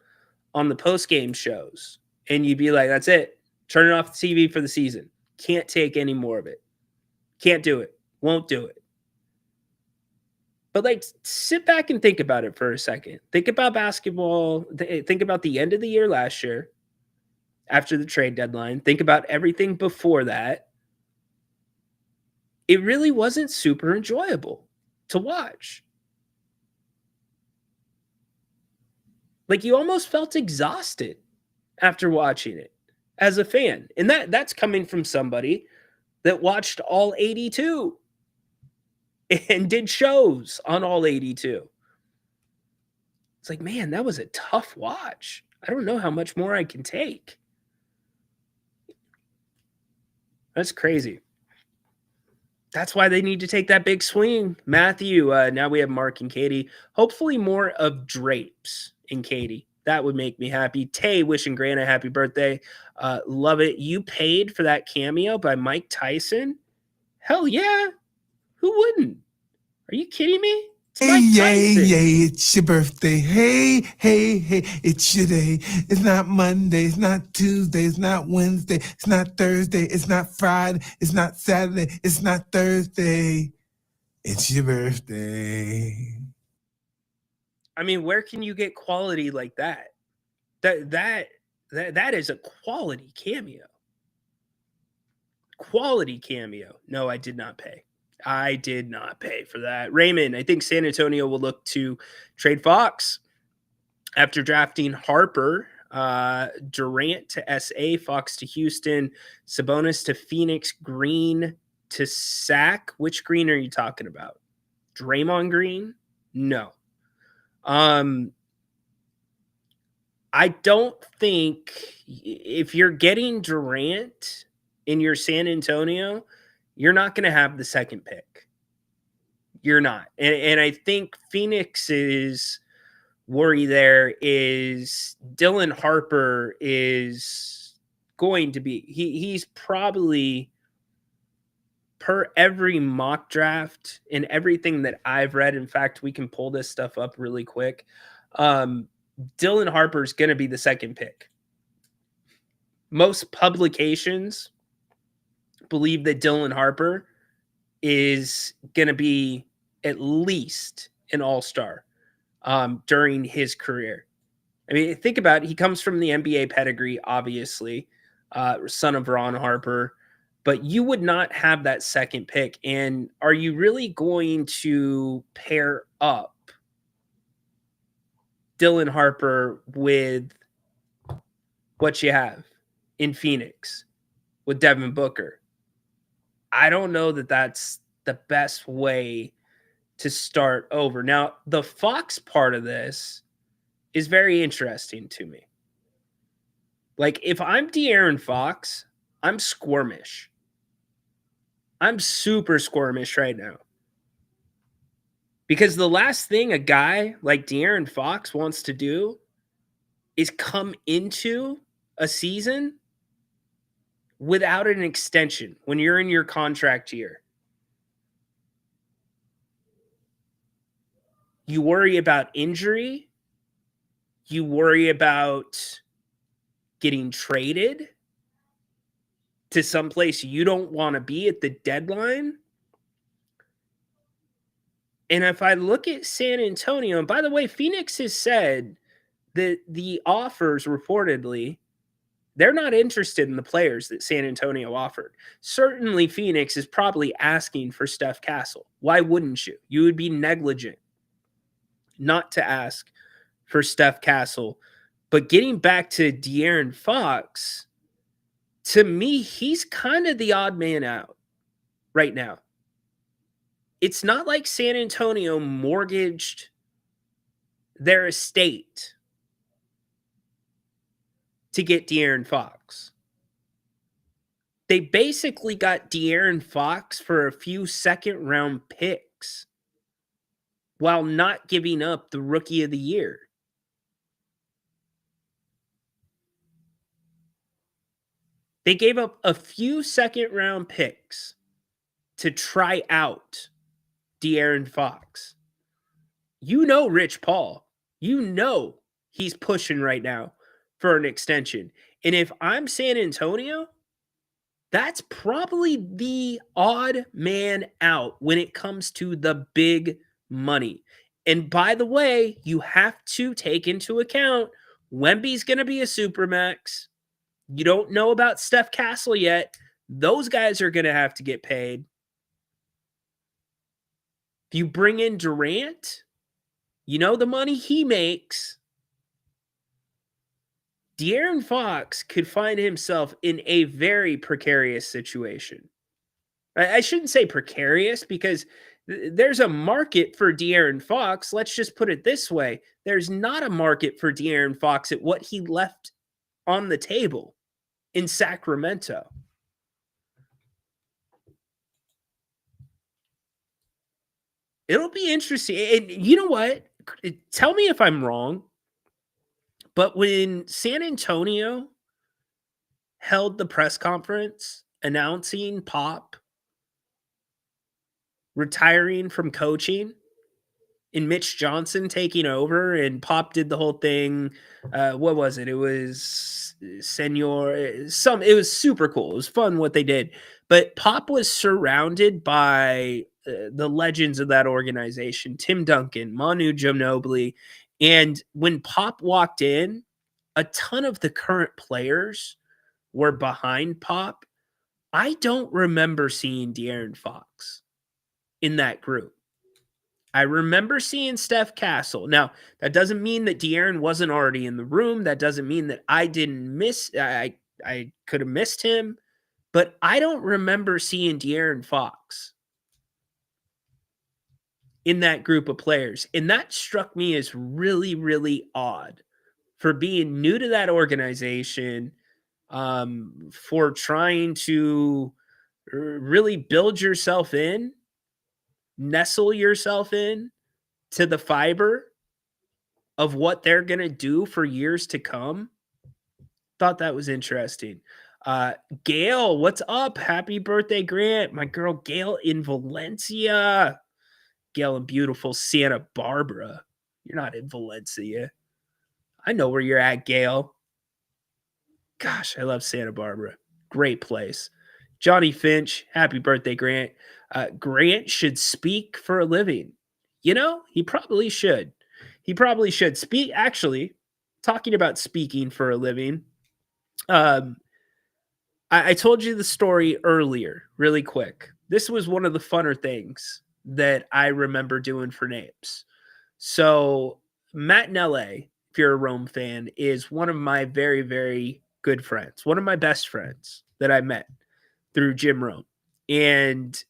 on the post-game shows, and you'd be like, that's it. Turn it off the TV for the season. Can't take any more of it. Can't do it. Won't do it. But like, sit back and think about it for a second. Think about basketball. Think about the end of the year last year after the trade deadline. Think about everything before that. It really wasn't super enjoyable to watch. Like, you almost felt exhausted after watching it as a fan. And that's coming from somebody that watched all 82 and did shows on all 82. It's like, man, that was a tough watch. I don't know how much more I can take. That's crazy. That's why they need to take that big swing. Matthew, now we have Mark and Katie. Hopefully more of Drapes and Katie. That would make me happy. Tay wishing Grant a happy birthday. Love it. You paid for that cameo by Mike Tyson? Hell yeah. Who wouldn't? Are you kidding me? It's Hey, Mike yay, Tyson. yay, it's your birthday. Hey, hey, hey, it's your day. It's not Monday, it's not Tuesday, it's not Wednesday, it's not Thursday, it's not Friday, it's not Saturday, it's not Thursday. It's your birthday. I mean, where can you get quality like that? That is a quality cameo. Quality cameo. No, I did not pay. I did not pay for that. Raymond, I think San Antonio will look to trade Fox after drafting Harper, Durant to SA, Fox to Houston, Sabonis to Phoenix, Green to Sac. Which Green are you talking about? Draymond Green? No. I don't think if you're getting Durant in your San Antonio, you're not going to have the second pick. You're not. And I think Phoenix's worry there is Dylan Harper is going to be, he's probably, per every mock draft and everything that I've read, in fact, we can pull this stuff up really quick. Dylan Harper is going to be the second pick. Most publications believe that Dylan Harper is going to be at least an all-star during his career. I mean, think about it. He comes from the NBA pedigree, obviously, son of Ron Harper, but you would not have that second pick. And are you really going to pair up Dylan Harper with what you have in Phoenix with Devin Booker? I don't know that that's the best way to start over. Now, the Fox part of this is very interesting to me. Like, if I'm DeAaron Fox, I'm squirmish. I'm super squirmish right now. Because the last thing a guy like De'Aaron Fox wants to do is come into a season without an extension when you're in your contract year. You worry about injury. You worry about getting traded to someplace you don't want to be at the deadline. And if I look at San Antonio, and by the way, Phoenix has said that the offers reportedly, they're not interested in the players that San Antonio offered. Certainly, Phoenix is probably asking for Steph Castle. Why wouldn't you? You would be negligent not to ask for Steph Castle. But getting back to De'Aaron Fox, to me, he's kind of the odd man out right now. It's not like San Antonio mortgaged their estate to get De'Aaron Fox. They basically got De'Aaron Fox for a few second-round picks while not giving up the Rookie of the Year. They gave up a few second-round picks to try out De'Aaron Fox. You know Rich Paul. You know he's pushing right now for an extension. And if I'm San Antonio, that's probably the odd man out when it comes to the big money. And by the way, you have to take into account Wemby's going to be a supermax. You don't know about Steph Castle yet. Those guys are going to have to get paid. If you bring in Durant, you know the money he makes. De'Aaron Fox could find himself in a very precarious situation. I shouldn't say precarious because there's a market for De'Aaron Fox. Let's just put it this way. There's not a market for De'Aaron Fox at what he left on the table in Sacramento. It'll be interesting. And you know what? Tell me if I'm wrong. But when San Antonio held the press conference announcing Pop retiring from coaching and Mitch Johnson taking over, and Pop did the whole thing. What was it? It was it was super cool. It was fun what they did. But Pop was surrounded by the legends of that organization, Tim Duncan, Manu Ginobili. And when Pop walked in, a ton of the current players were behind Pop. I don't remember seeing De'Aaron Fox in that group. I remember seeing Steph Castle. Now, that doesn't mean that De'Aaron wasn't already in the room. That doesn't mean that I didn't miss. I could have missed him, but I don't remember seeing De'Aaron Fox in that group of players. And that struck me as really, really odd for being new to that organization, for trying to really build yourself in, nestle yourself in to the fiber of what they're going to do for years to come. Thought that was interesting. Gail, what's up? Happy birthday, Grant. My girl Gail in Valencia. Gail in beautiful Santa Barbara. You're not in Valencia. I know where you're at, Gail. Gosh, I love Santa Barbara. Great place. Johnny Finch, happy birthday, Grant. Grant should speak for a living. You know, he probably should. He probably should speak. Actually, talking about speaking for a living, I told you the story earlier, really quick. This was one of the funner things that I remember doing for Napes. So Matt in LA, if you're a Rome fan, is one of my very, very good friends, one of my best friends that I met through Jim Rome. And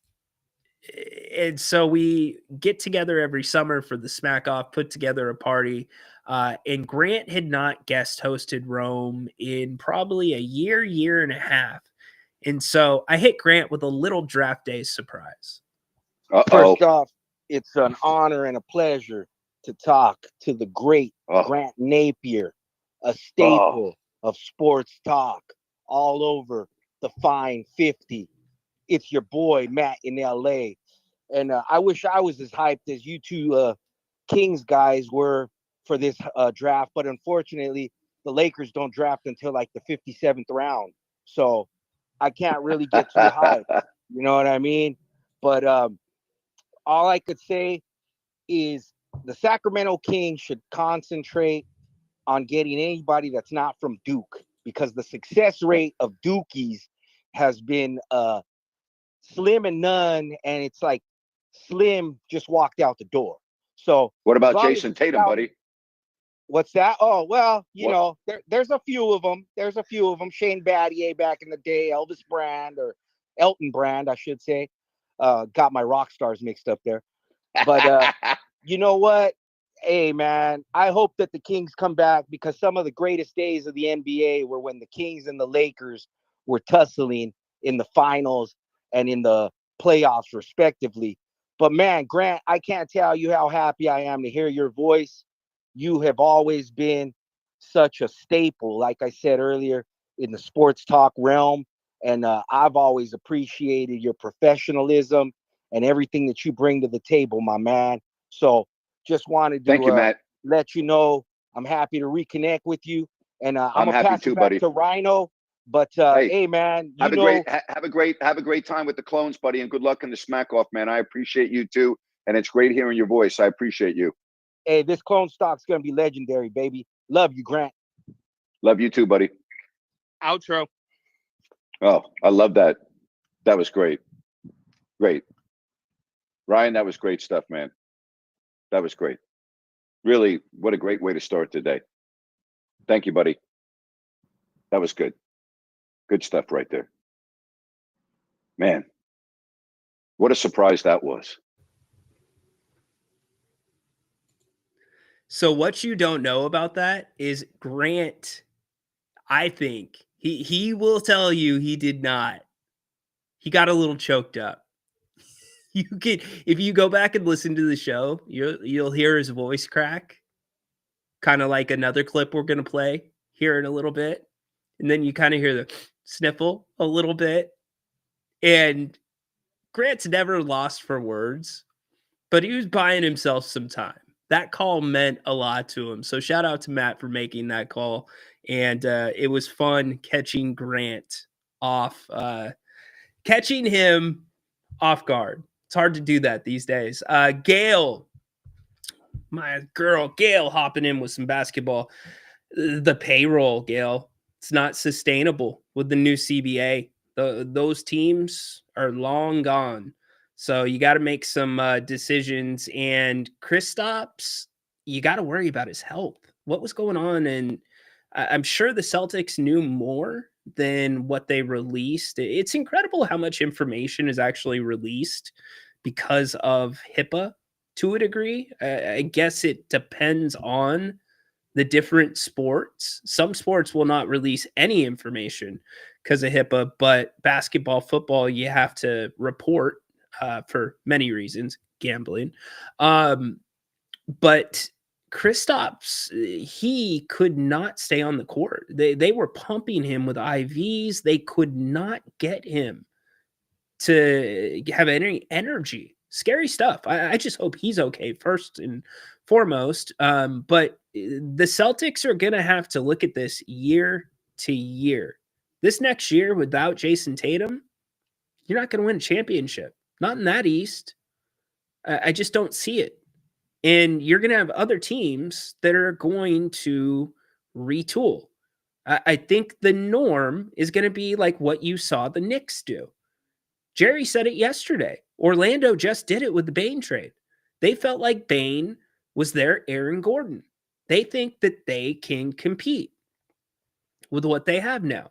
so we get together every summer for the Smack Off, put together a party. And Grant had not guest hosted Rome in probably a year and a half. And so I hit Grant with a little draft day surprise. First off, It's an honor and a pleasure to talk to the great Oh. Grant Napier, a staple of sports talk all over the fine 50. It's your boy, Matt, in LA. And I wish I was as hyped as you two Kings guys were for this draft. But unfortunately, the Lakers don't draft until like the 57th round. So I can't really get too hyped. You know what I mean? But all I could say is the Sacramento Kings should concentrate on getting anybody that's not from Duke, because the success rate of Dukies has been slim and none, and it's like Slim just walked out the door. So What as about long as Jason it's Tatum, out- buddy? What's that? Oh, well, you What? know, there's a few of them. There's a few of them. Shane Battier back in the day, Elvis Brand, or Elton Brand, I should say. Got my rock stars mixed up there. But you know what? Hey, man, I hope that the Kings come back, because some of the greatest days of the NBA were when the Kings and the Lakers were tussling in the finals and in the playoffs, respectively. But, man, Grant, I can't tell you how happy I am to hear your voice. You have always been such a staple, like I said earlier, in the sports talk realm. And I've always appreciated your professionalism and everything that you bring to the table, my man. So just wanted to Thank you, Matt. let you know I'm happy to reconnect with you. And I'm I'm gonna happy pass too, it back buddy. to Rhino. But Hey, hey, man, have a great time with the clones, buddy, and good luck in the smack off, man. I appreciate you too, and it's great hearing your voice. I appreciate you. Hey, this clone stock's gonna be legendary, baby. Love you, Grant. Love you too, buddy. Outro. Oh, I love that. That was great. Great. Ryan, that was great stuff, man. That was great. Really, what a great way to start the day. Thank you, buddy. That was good. Good stuff right there. Man, what a surprise that was. So what you don't know about that is Grant, I think he will tell you he did not. He got a little choked up. You could, if you go back and listen to the show, you'll hear his voice crack, kind of like another clip we're gonna play here in a little bit, and then you kind of hear the sniffle a little bit. And Grant's never lost for words, but he was buying himself some time. That call meant a lot to him. So shout out to Matt for making that call. And it was fun catching Grant catching him off guard. It's hard to do that these days. Gail, my girl, Gail, hopping in with some basketball. The payroll, Gail, it's not sustainable with the new CBA. Those teams are long gone. So you got to make some decisions. And Kristaps, you got to worry about his health. What was going on? And I'm sure the Celtics knew more than what they released. It's incredible how much information is actually released because of HIPAA to a degree. I guess it depends on the different sports. Some sports will not release any information because of HIPAA, but basketball, football, you have to report for many reasons, gambling. But Kristaps, he could not stay on the court. They were pumping him with IVs. They could not get him to have any energy. Scary stuff. I just hope he's okay first and foremost. But the Celtics are going to have to look at this year to year. This next year without Jason Tatum, you're not going to win a championship. Not in that East. I just don't see it. And you're going to have other teams that are going to retool. I think the norm is going to be like what you saw the Knicks do. Jerry said it yesterday. Orlando just did it with the Bane trade. They felt like Bane was their Aaron Gordon. They think that they can compete with what they have now.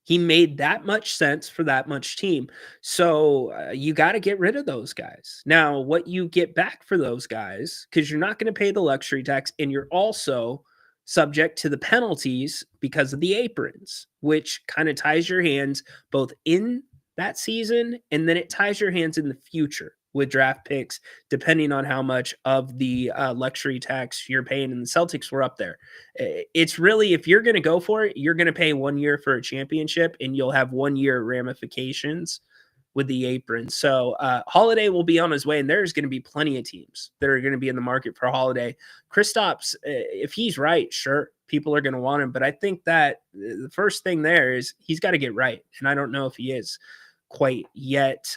He made that much sense for that much team. So you got to get rid of those guys. Now, what you get back for those guys, because you're not going to pay the luxury tax, and you're also subject to the penalties because of the aprons, which kind of ties your hands both in that season, and then it ties your hands in the future with draft picks, depending on how much of the luxury tax you're paying. And the Celtics were up there. It's really, if you're going to go for it, you're going to pay 1 year for a championship, and you'll have 1 year ramifications with the apron. So Holiday will be on his way, and there's going to be plenty of teams that are going to be in the market for Holiday. Kristaps, if he's right, sure, people are going to want him. But I think that the first thing there is he's got to get right. And I don't know if he is quite yet.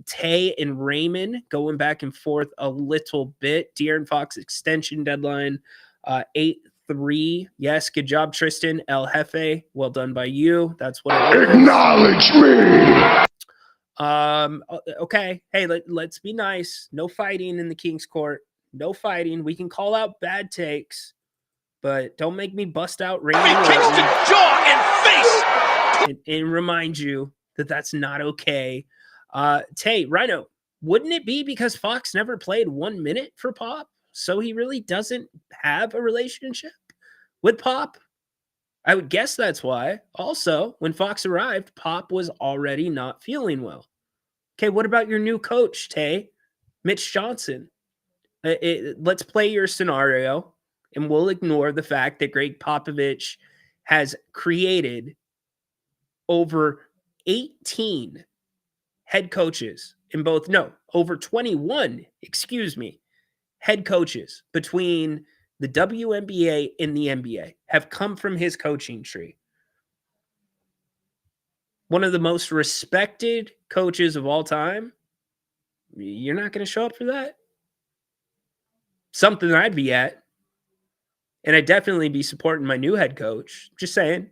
Tay and Raymond going back and forth a little bit. DeAaron Fox extension deadline, 8-3. Yes, good job, Tristan. El Jefe, well done by you. That's what it is. Acknowledge me. Okay. Hey, let's be nice. No fighting in the King's Court. No fighting. We can call out bad takes, but don't make me bust out Randy jaw and face and remind you that that's not okay. Tay, Rhino, wouldn't it be because Fox never played 1 minute for Pop, so he really doesn't have a relationship with Pop? I would guess that's why. Also, when Fox arrived, Pop was already not feeling well. Okay, what about your new coach, Tay? Mitch Johnson. Let's play your scenario, and we'll ignore the fact that Greg Popovich has created over 18 head coaches over 21, head coaches between the WNBA and the NBA have come from his coaching tree. One of the most respected coaches of all time. You're not going to show up for that? Something I'd be at. And I'd definitely be supporting my new head coach. Just saying.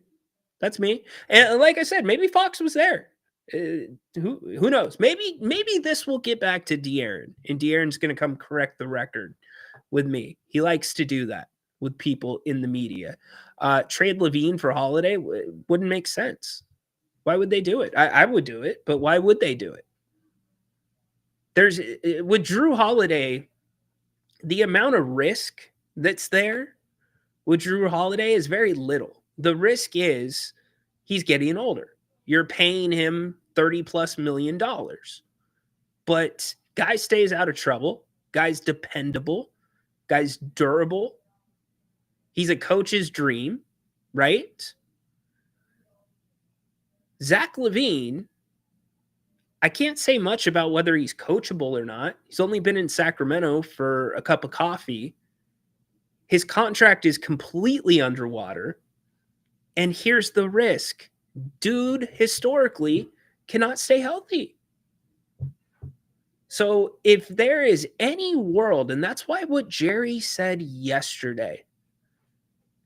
That's me. And like I said, maybe Fox was there. Who knows? Maybe this will get back to DeAaron, and DeAaron's going to come correct the record with me. He likes to do that with people in the media. Trade Lavine for Holiday wouldn't make sense. Why would they do it? I would do it, but why would they do it? With Drew Holiday, the amount of risk that's there with Drew Holiday is very little. The risk is he's getting older. You're paying him $30+ million. But guy stays out of trouble. Guy's dependable. Guy's durable. He's a coach's dream, right? Zack Lavine, I can't say much about whether he's coachable or not. He's only been in Sacramento for a cup of coffee. His contract is completely underwater. And here's the risk. Dude, historically, cannot stay healthy. So if there is any world, and that's why what Jerry said yesterday,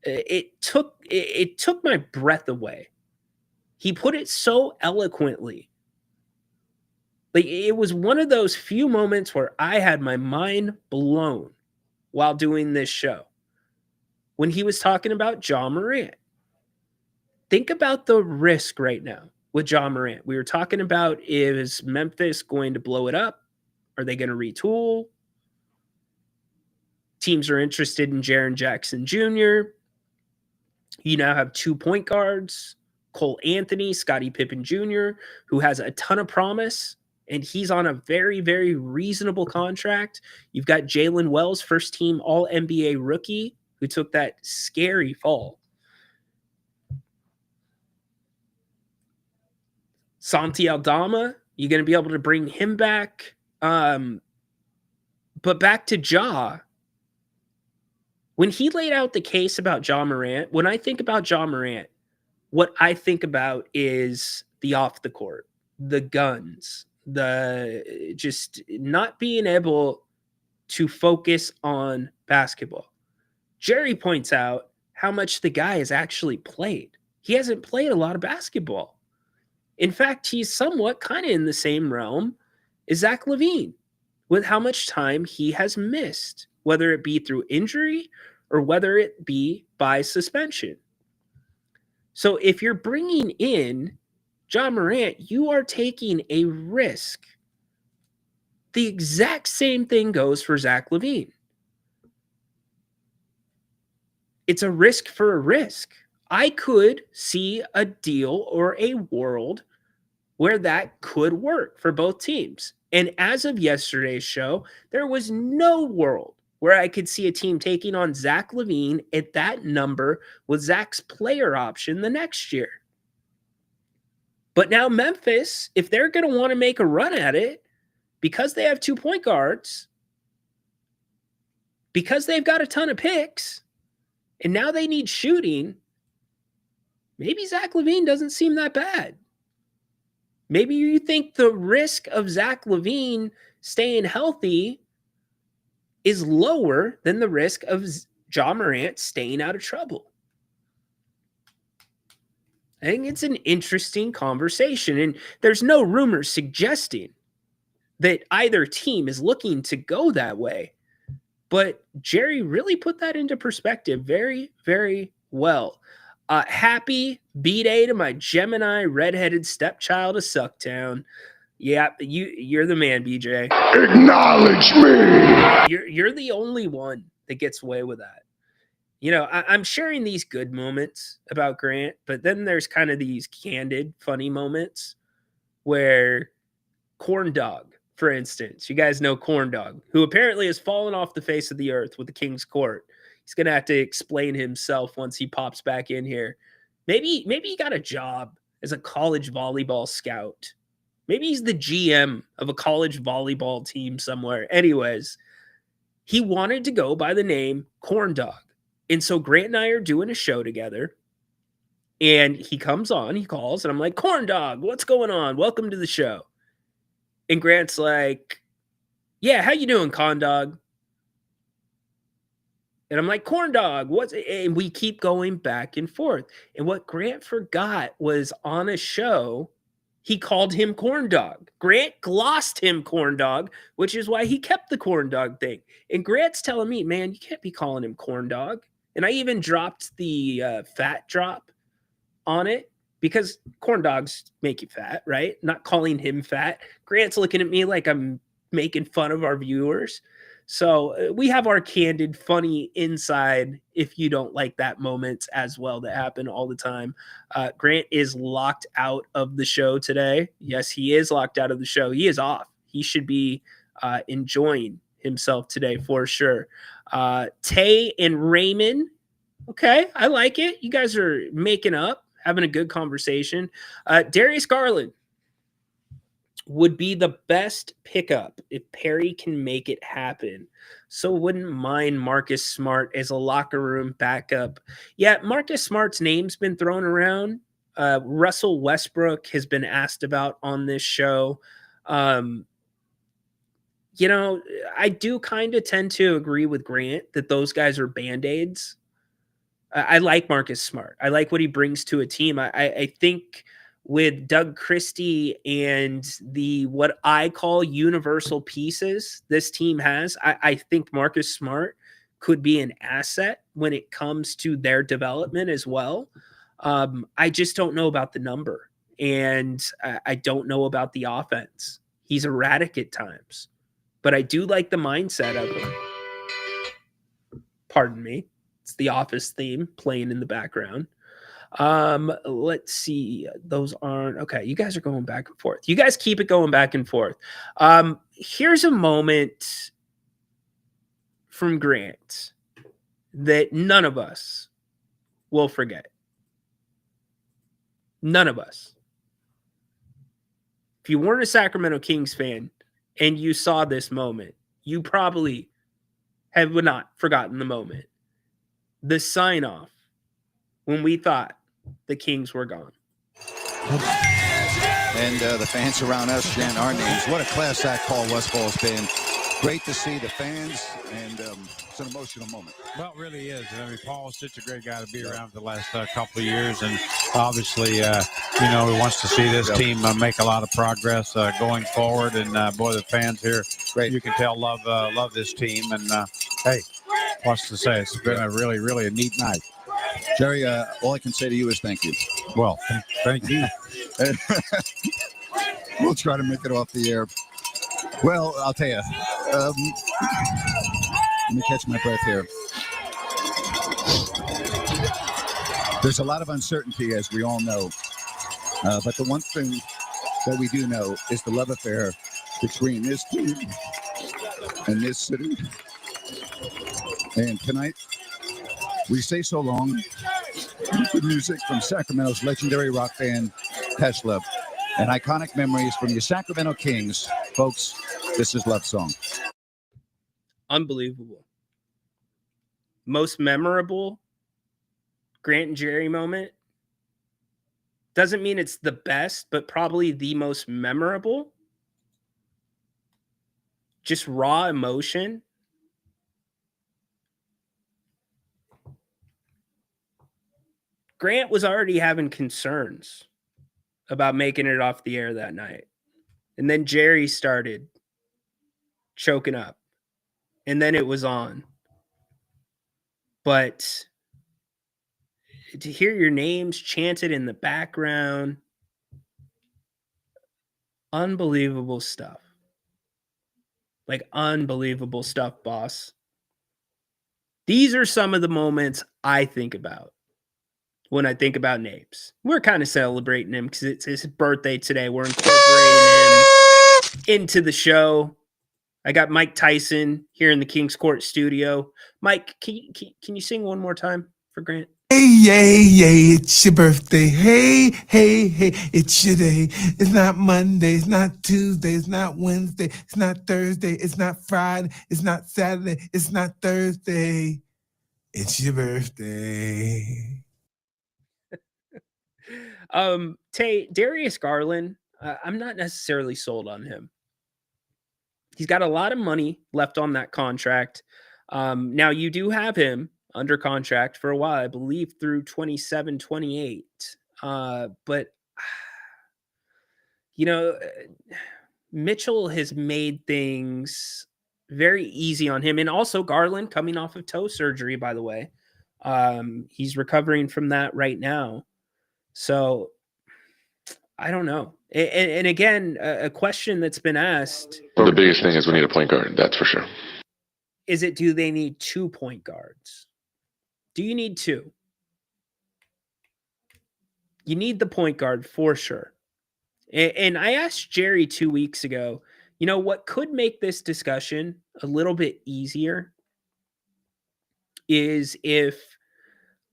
it took my breath away. He put it so eloquently. Like, it was one of those few moments where I had my mind blown while doing this show. When he was talking about Ja Morant. Think about the risk right now with Ja Morant. We were talking about, is Memphis going to blow it up? Are they going to retool? Teams are interested in Jaren Jackson Jr. You now have 2 point guards, Cole Anthony, Scottie Pippen Jr., who has a ton of promise, and he's on a very, very reasonable contract. You've got Jalen Wells, first team All-NBA rookie, who took that scary fall. Santi Aldama, you're going to be able to bring him back. But back to Ja. When he laid out the case about Ja Morant, when I think about Ja Morant, what I think about is the off the court, the guns, the just not being able to focus on basketball. Jerry points out how much the guy has actually played. He hasn't played a lot of basketball. In fact, he's somewhat kind of in the same realm as Zack Lavine with how much time he has missed, whether it be through injury or whether it be by suspension. So if you're bringing in Ja Morant, you are taking a risk. The exact same thing goes for Zack Lavine. It's a risk for a risk. I could see a deal or a world where that could work for both teams. And as of yesterday's show, there was no world where I could see a team taking on Zack Lavine at that number with Zach's player option the next year. But now Memphis, if they're going to want to make a run at it, because they have 2 point guards, because they've got a ton of picks, and now they need shooting, maybe Zack Lavine doesn't seem that bad. Maybe you think the risk of Zack Lavine staying healthy is lower than the risk of Ja Morant staying out of trouble. I think it's an interesting conversation, and there's no rumors suggesting that either team is looking to go that way. But Jerry really put that into perspective very, very well. Happy B-Day to my Gemini redheaded stepchild of Sucktown. Yeah, you're the man, BJ. Acknowledge me. You're the only one that gets away with that. You know, I'm sharing these good moments about Grant, but then there's kind of these candid, funny moments where Corn Dog, for instance, you guys know Corn Dog, who apparently has fallen off the face of the earth with the King's Court. He's going to have to explain himself once he pops back in here. Maybe he got a job as a college volleyball scout. Maybe he's the GM of a college volleyball team somewhere. Anyways, he wanted to go by the name Corn Dog. And so Grant and I are doing a show together. And he comes on, he calls, and I'm like, Corn Dog, what's going on? Welcome to the show. And Grant's like, yeah, how you doing, Corn Dog? And I'm like, Corn Dog, what's it? And we keep going back and forth. And what Grant forgot was on a show, he called him Corn Dog. Grant glossed him Corn Dog, which is why he kept the Corn Dog thing. And Grant's telling me, man, you can't be calling him Corn Dog. And I even dropped the fat drop on it because corn dogs make you fat, right? Not calling him fat. Grant's looking at me like I'm making fun of our viewers. So we have our candid, funny inside, if you don't like that, moments as well that happen all the time. Grant is locked out of the show today. Yes, he is locked out of the show. He is off. He should be enjoying himself today for sure. Tay and Raymond. Okay, I like it. You guys are making up, having a good conversation. Darius Garland would be the best pickup if Perry can make it happen. So wouldn't mind Marcus Smart as a locker room backup. Yeah, Marcus Smart's name's been thrown around. Russell Westbrook has been asked about on this show. You know, I do kind of tend to agree with Grant that those guys are Band-Aids. I like Marcus Smart. I like what he brings to a team. I think with Doug Christie and the what I call universal pieces this team has, I think Marcus Smart could be an asset when it comes to their development as well. I just don't know about the number, and I don't know about the offense. He's erratic at times, but I do like the mindset of him. Pardon me. It's the Office theme playing in the background. Let's see. Those aren't okay. You guys are going back and forth. You guys keep it going back and forth. Here's a moment from Grant that none of us will forget. None of us. If you weren't a Sacramento Kings fan and you saw this moment, you probably have not forgotten the moment. The sign-off when we thought the Kings were gone. And the fans around us chant our names. What a class act Paul Westphal has been. Great to see the fans, and it's an emotional moment. Well, it really is. I mean, Paul is such a great guy to be around for the last couple of years, and obviously, he wants to see this team make a lot of progress going forward. And boy, the fans here, great. You can tell love this team. And hey, what's to say? It's been a really, really a neat night. Jerry, all I can say to you is thank you. Well, thank you. We'll try to make it off the air. Well, I'll tell you. Let me catch my breath here. There's a lot of uncertainty, as we all know. But the one thing that we do know is the love affair between this team and this city. And tonight, we say so long with the music from Sacramento's legendary rock band, Tesla, and iconic memories from your Sacramento Kings. Folks, this is Love Song. Unbelievable. Most memorable Grant and Jerry moment. Doesn't mean it's the best, but probably the most memorable. Just raw emotion. Grant was already having concerns about making it off the air that night. And then Jerry started choking up. And then it was on. But to hear your names chanted in the background, unbelievable stuff. Like, unbelievable stuff, boss. These are some of the moments I think about when I think about Napes. We're kind of celebrating him because it's his birthday today. We're incorporating him into the show. I got Mike Tyson here in the King's Court studio. Mike, can you sing one more time for Grant? Hey, yay, yay, it's your birthday. Hey, hey, hey, it's your day. It's not Monday, it's not Tuesday, it's not Wednesday, it's not Thursday, it's not Friday, it's not Saturday, it's not Thursday. It's your birthday. Darius Garland, I'm not necessarily sold on him. He's got a lot of money left on that contract. Now you do have him under contract for a while, I believe through 27, 28. But you know, Mitchell has made things very easy on him. And also Garland coming off of toe surgery, by the way. He's recovering from that right now. So I don't know. And again, a question that's been asked. The biggest thing is we need a point guard. That's for sure. Is it, do they need 2 point guards? Do you need 2? You need the point guard for sure. And I asked Jerry 2 weeks ago, you know, what could make this discussion a little bit easier is if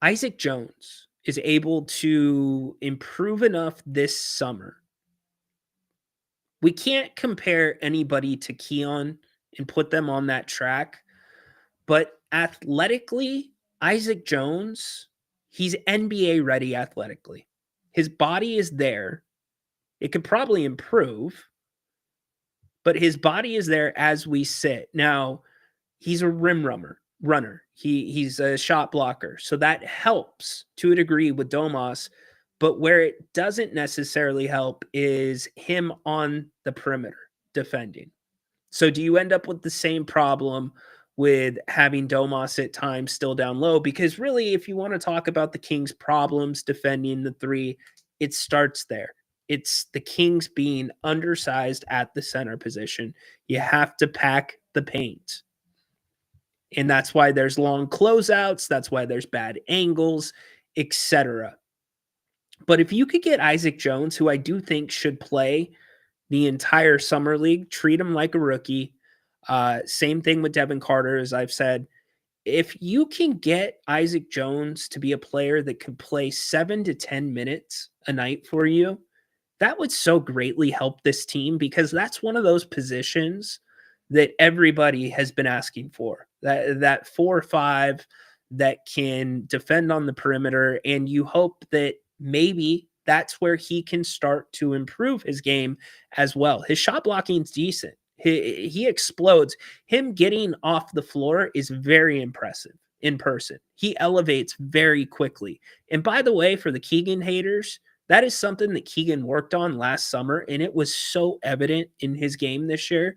Isaac Jones is able to improve enough this summer. We can't compare anybody to Keon and put them on that track, but athletically, Isaac Jones, he's NBA ready athletically. His body is there. It could probably improve, but his body is there as we sit. Now, he's a rim runner. He's a shot blocker. So that helps to a degree with Domas, but where it doesn't necessarily help is him on the perimeter defending. So do you end up with the same problem with having Domas at times still down low? Because really, if you want to talk about the Kings' problems defending the 3, it starts there. It's the Kings being undersized at the center position. You have to pack the paint. And that's why there's long closeouts. That's why there's bad angles, etc. But if you could get Isaac Jones, who I do think should play the entire summer league, treat him like a rookie. Same thing with Devin Carter, as I've said. If you can get Isaac Jones to be a player that could play 7 to 10 minutes a night for you, that would so greatly help this team, because that's one of those positions that everybody has been asking for. That 4 or 5 that can defend on the perimeter, and you hope that maybe that's where he can start to improve his game as well. His shot blocking is decent. He explodes. Him getting off the floor is very impressive in person. He elevates very quickly. And by the way, for the Keegan haters, that is something that Keegan worked on last summer, and it was so evident in his game this year.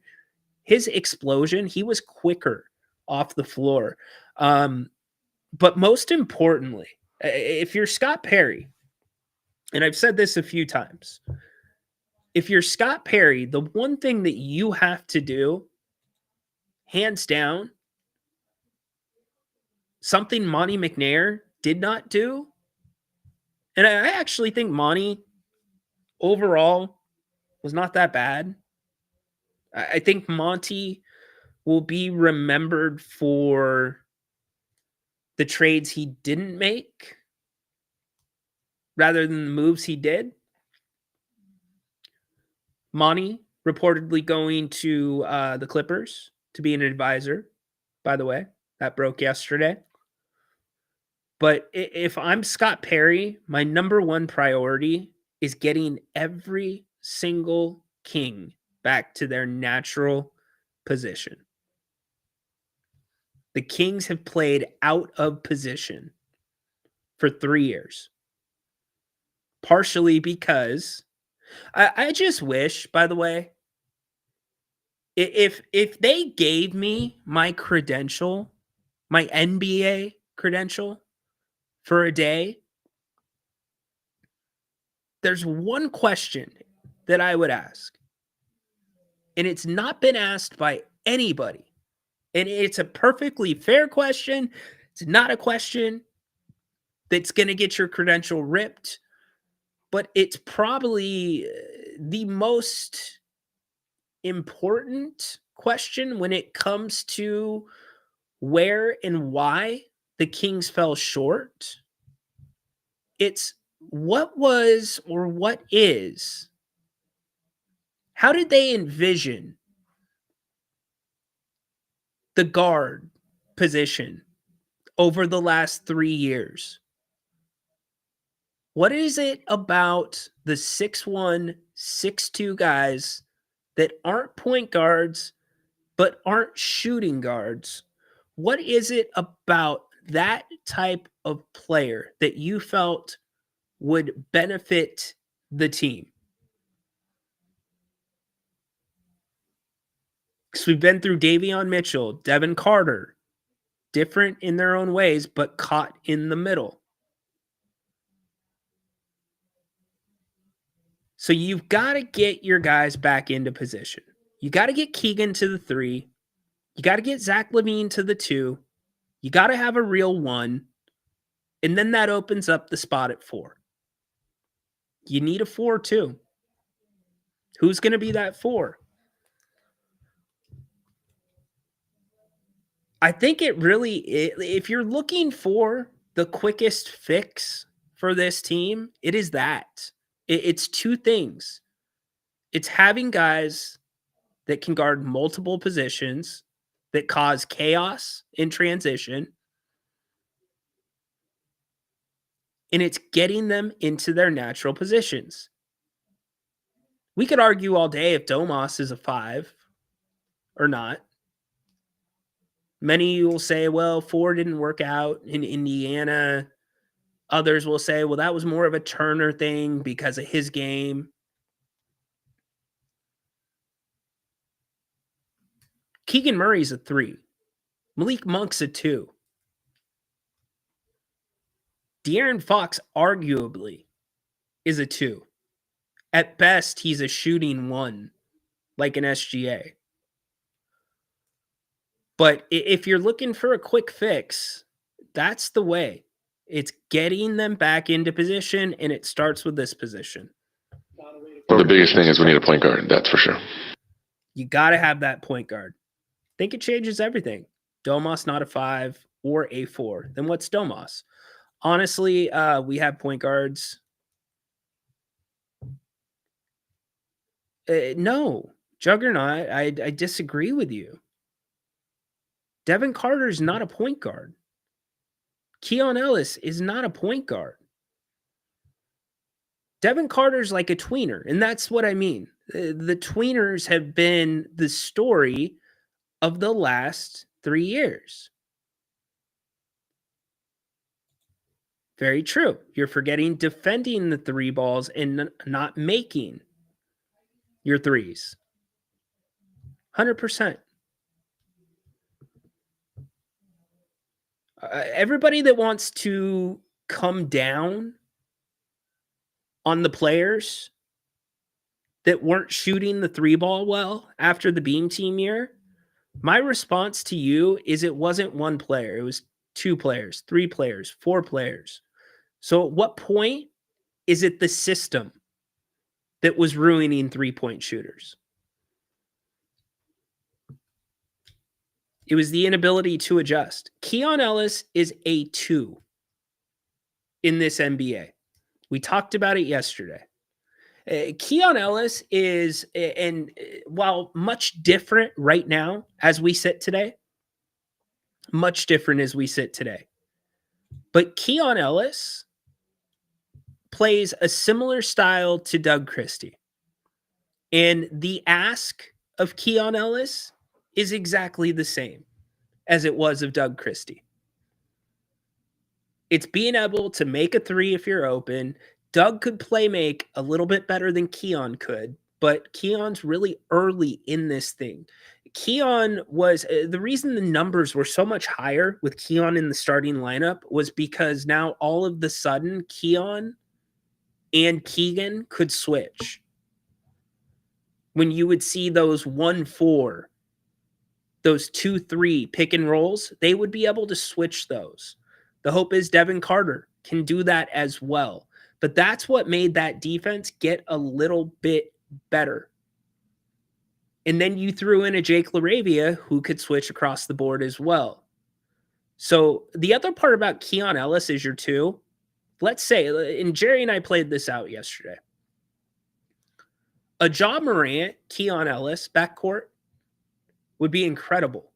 His explosion, he was quicker off the floor. But most importantly, if you're Scott Perry, and I've said this a few times, if you're Scott Perry, the one thing that you have to do, hands down, something Monty McNair did not do, and I actually think Monty overall was not that bad. I think Monty will be remembered for the trades he didn't make rather than the moves he did. Monty reportedly going to the Clippers to be an advisor, by the way. That broke yesterday. But if I'm Scott Perry, my number one priority is getting every single King back to their natural position. The Kings have played out of position for 3 years. Partially because I just wish, by the way, if they gave me my credential, my NBA credential for a day, there's one question that I would ask. And it's not been asked by anybody. And it's a perfectly fair question. It's not a question that's going to get your credential ripped, but it's probably the most important question when it comes to where and why the Kings fell short. It's what was or what is. How did they envision the guard position over the last 3 years? What is it about the 6'1", 6'2" guys that aren't point guards but aren't shooting guards? What is it about that type of player that you felt would benefit the team? Because we've been through Davion Mitchell, Devin Carter, different in their own ways, but caught in the middle. So you've got to get your guys back into position. You got to get Keegan to the 3. You got to get Zack Lavine to the 2. You got to have a real 1. And then that opens up the spot at 4. You need a 4 too. Who's going to be that 4? I think it really, if you're looking for the quickest fix for this team, it is that. It's 2 things. It's having guys that can guard multiple positions that cause chaos in transition. And it's getting them into their natural positions. We could argue all day if Domas is a 5 or not. Many will say, well, 4 didn't work out in Indiana. Others will say, well, that was more of a Turner thing because of his game. Keegan Murray's a 3. Malik Monk's a 2. DeAaron Fox arguably is a 2. At best, he's a shooting 1, like an SGA. But if you're looking for a quick fix, that's the way. It's getting them back into position, and it starts with this position. Well, the biggest thing is we need a point guard, that's for sure. You got to have that point guard. I think it changes everything. Domas not a 5 or a 4. Then what's Domas? Honestly, we have point guards. No, Juggernaut, I disagree with you. Devin Carter is not a point guard. Keon Ellis is not a point guard. Devin Carter's like a tweener, and that's what I mean. The tweeners have been the story of the last 3 years. Very true. You're forgetting defending the 3 balls and not making your 3s. 100%. Everybody that wants to come down on the players that weren't shooting the 3 ball well after the Beam Team year, my response to you is it wasn't 1 player. It was 2 players, 3 players, 4 players. So at what point is it the system that was ruining 3-point shooters? It was the inability to adjust. Keon Ellis is a 2 in this NBA. We talked about it yesterday. Keon Ellis is, and while much different right now as we sit today, but Keon Ellis plays a similar style to Doug Christie. And the ask of Keon Ellis is exactly the same as it was of Doug Christie. It's being able to make a 3 if you're open. Doug could play make a little bit better than Keon could, but Keon's really early in this thing. Keon was the reason the numbers were so much higher with Keon in the starting lineup was because now all of the sudden Keon and Keegan could switch. When you would see those 1-4, those 2-3 pick and rolls, they would be able to switch those. The hope is Devin Carter can do that as well. But that's what made that defense get a little bit better. And then you threw in a Jake LaRavia who could switch across the board as well. So the other part about Keon Ellis is your 2. Let's say, and Jerry and I played this out yesterday. A Ja Morant, Keon Ellis backcourt would be incredible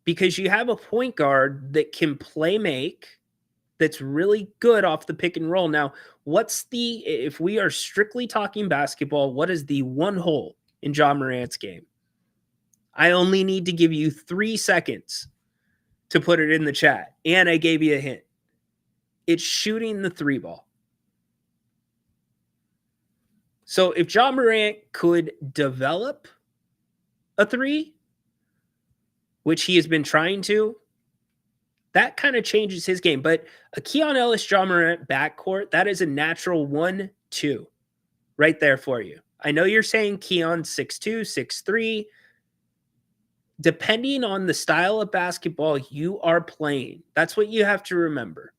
because you have a point guard that can play make, that's really good off the pick and roll. Now, if we are strictly talking basketball, what is the one hole in Ja Morant's game? I only need to give you 3 seconds to put it in the chat. And I gave you a hint. It's shooting the 3 ball. So if Ja Morant could develop a 3, which he has been trying to, that kind of changes his game. But a Keon Ellis, Ja Morant backcourt, that is a natural 1-2 right there for you. I know you're saying Keon 6'2", 6'3". Depending on the style of basketball you are playing, that's what you have to remember.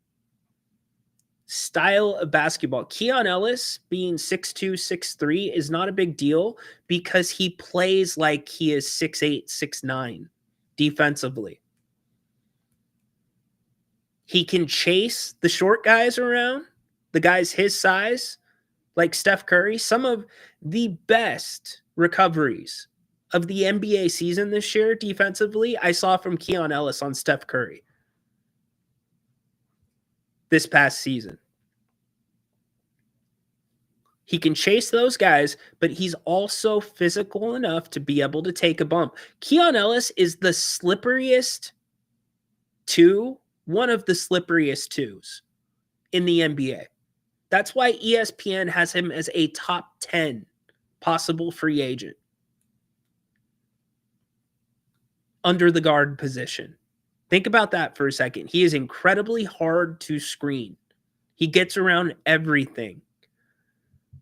Style of basketball. Keon Ellis being 6'2", 6'3" is not a big deal because he plays like he is 6'8", 6'9" defensively. He can chase the short guys around, the guys his size, like Steph Curry. Some of the best recoveries of the NBA season this year defensively, I saw from Keon Ellis on Steph Curry this past season. He can chase those guys, but he's also physical enough to be able to take a bump. Keon Ellis is the slipperiest 2, one of the slipperiest 2s in the NBA. That's why ESPN has him as a top 10 possible free agent under the guard position. Think about that for a second. He is incredibly hard to screen. He gets around everything.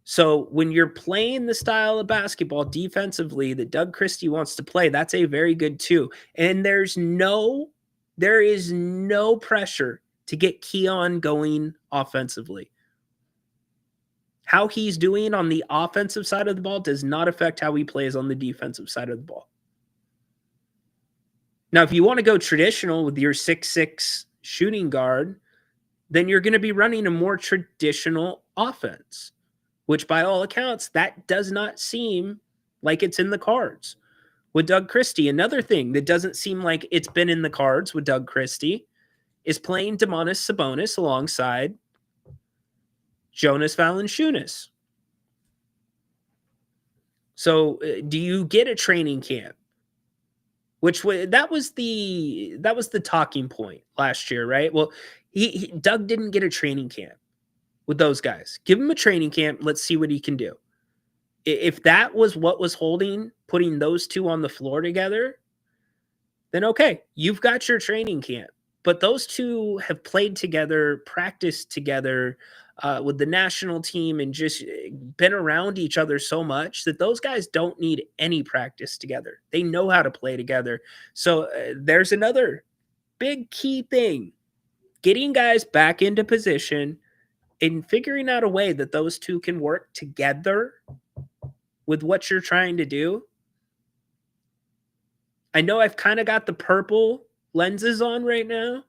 So when you're playing the style of basketball defensively that Doug Christie wants to play, that's a very good 2. And there is no pressure to get Keon going offensively. How he's doing on the offensive side of the ball does not affect how he plays on the defensive side of the ball. Now, if you want to go traditional with your 6'6" shooting guard, then you're going to be running a more traditional offense, which by all accounts, that does not seem like it's in the cards with Doug Christie. Another thing that doesn't seem like it's been in the cards with Doug Christie is playing Domantas Sabonis alongside Jonas Valanciunas. So do you get a training camp? That was the talking point last year, right? Well, Doug didn't get a training camp with those guys. Give him a training camp. Let's see what he can do. If that was what was putting those 2 on the floor together, then okay, you've got your training camp. But those 2 have played together, practiced together with the national team, and just been around each other so much that those guys don't need any practice together. They know how to play together. So there's another big key thing. Getting guys back into position and figuring out a way that those 2 can work together with what you're trying to do. I know I've kind of got the purple lenses on right now,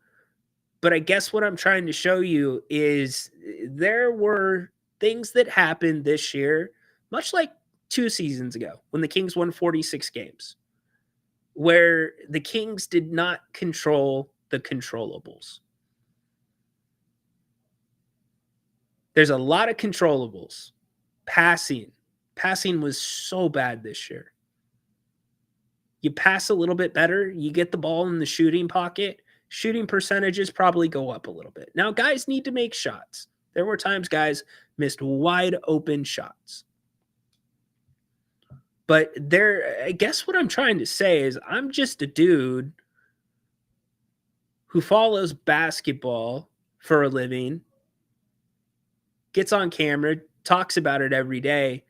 but I guess what I'm trying to show you is there were things that happened this year, much like 2 seasons ago when the Kings won 46 games, where the Kings did not control the controllables. There's a lot of controllables. Passing was so bad this year. You pass a little bit better, you get the ball in the shooting pocket, shooting percentages probably go up a little bit. Now, guys need to make shots. There were times guys missed wide open shots. But I guess what I'm trying to say is I'm just a dude who follows basketball for a living, gets on camera, talks about it every day,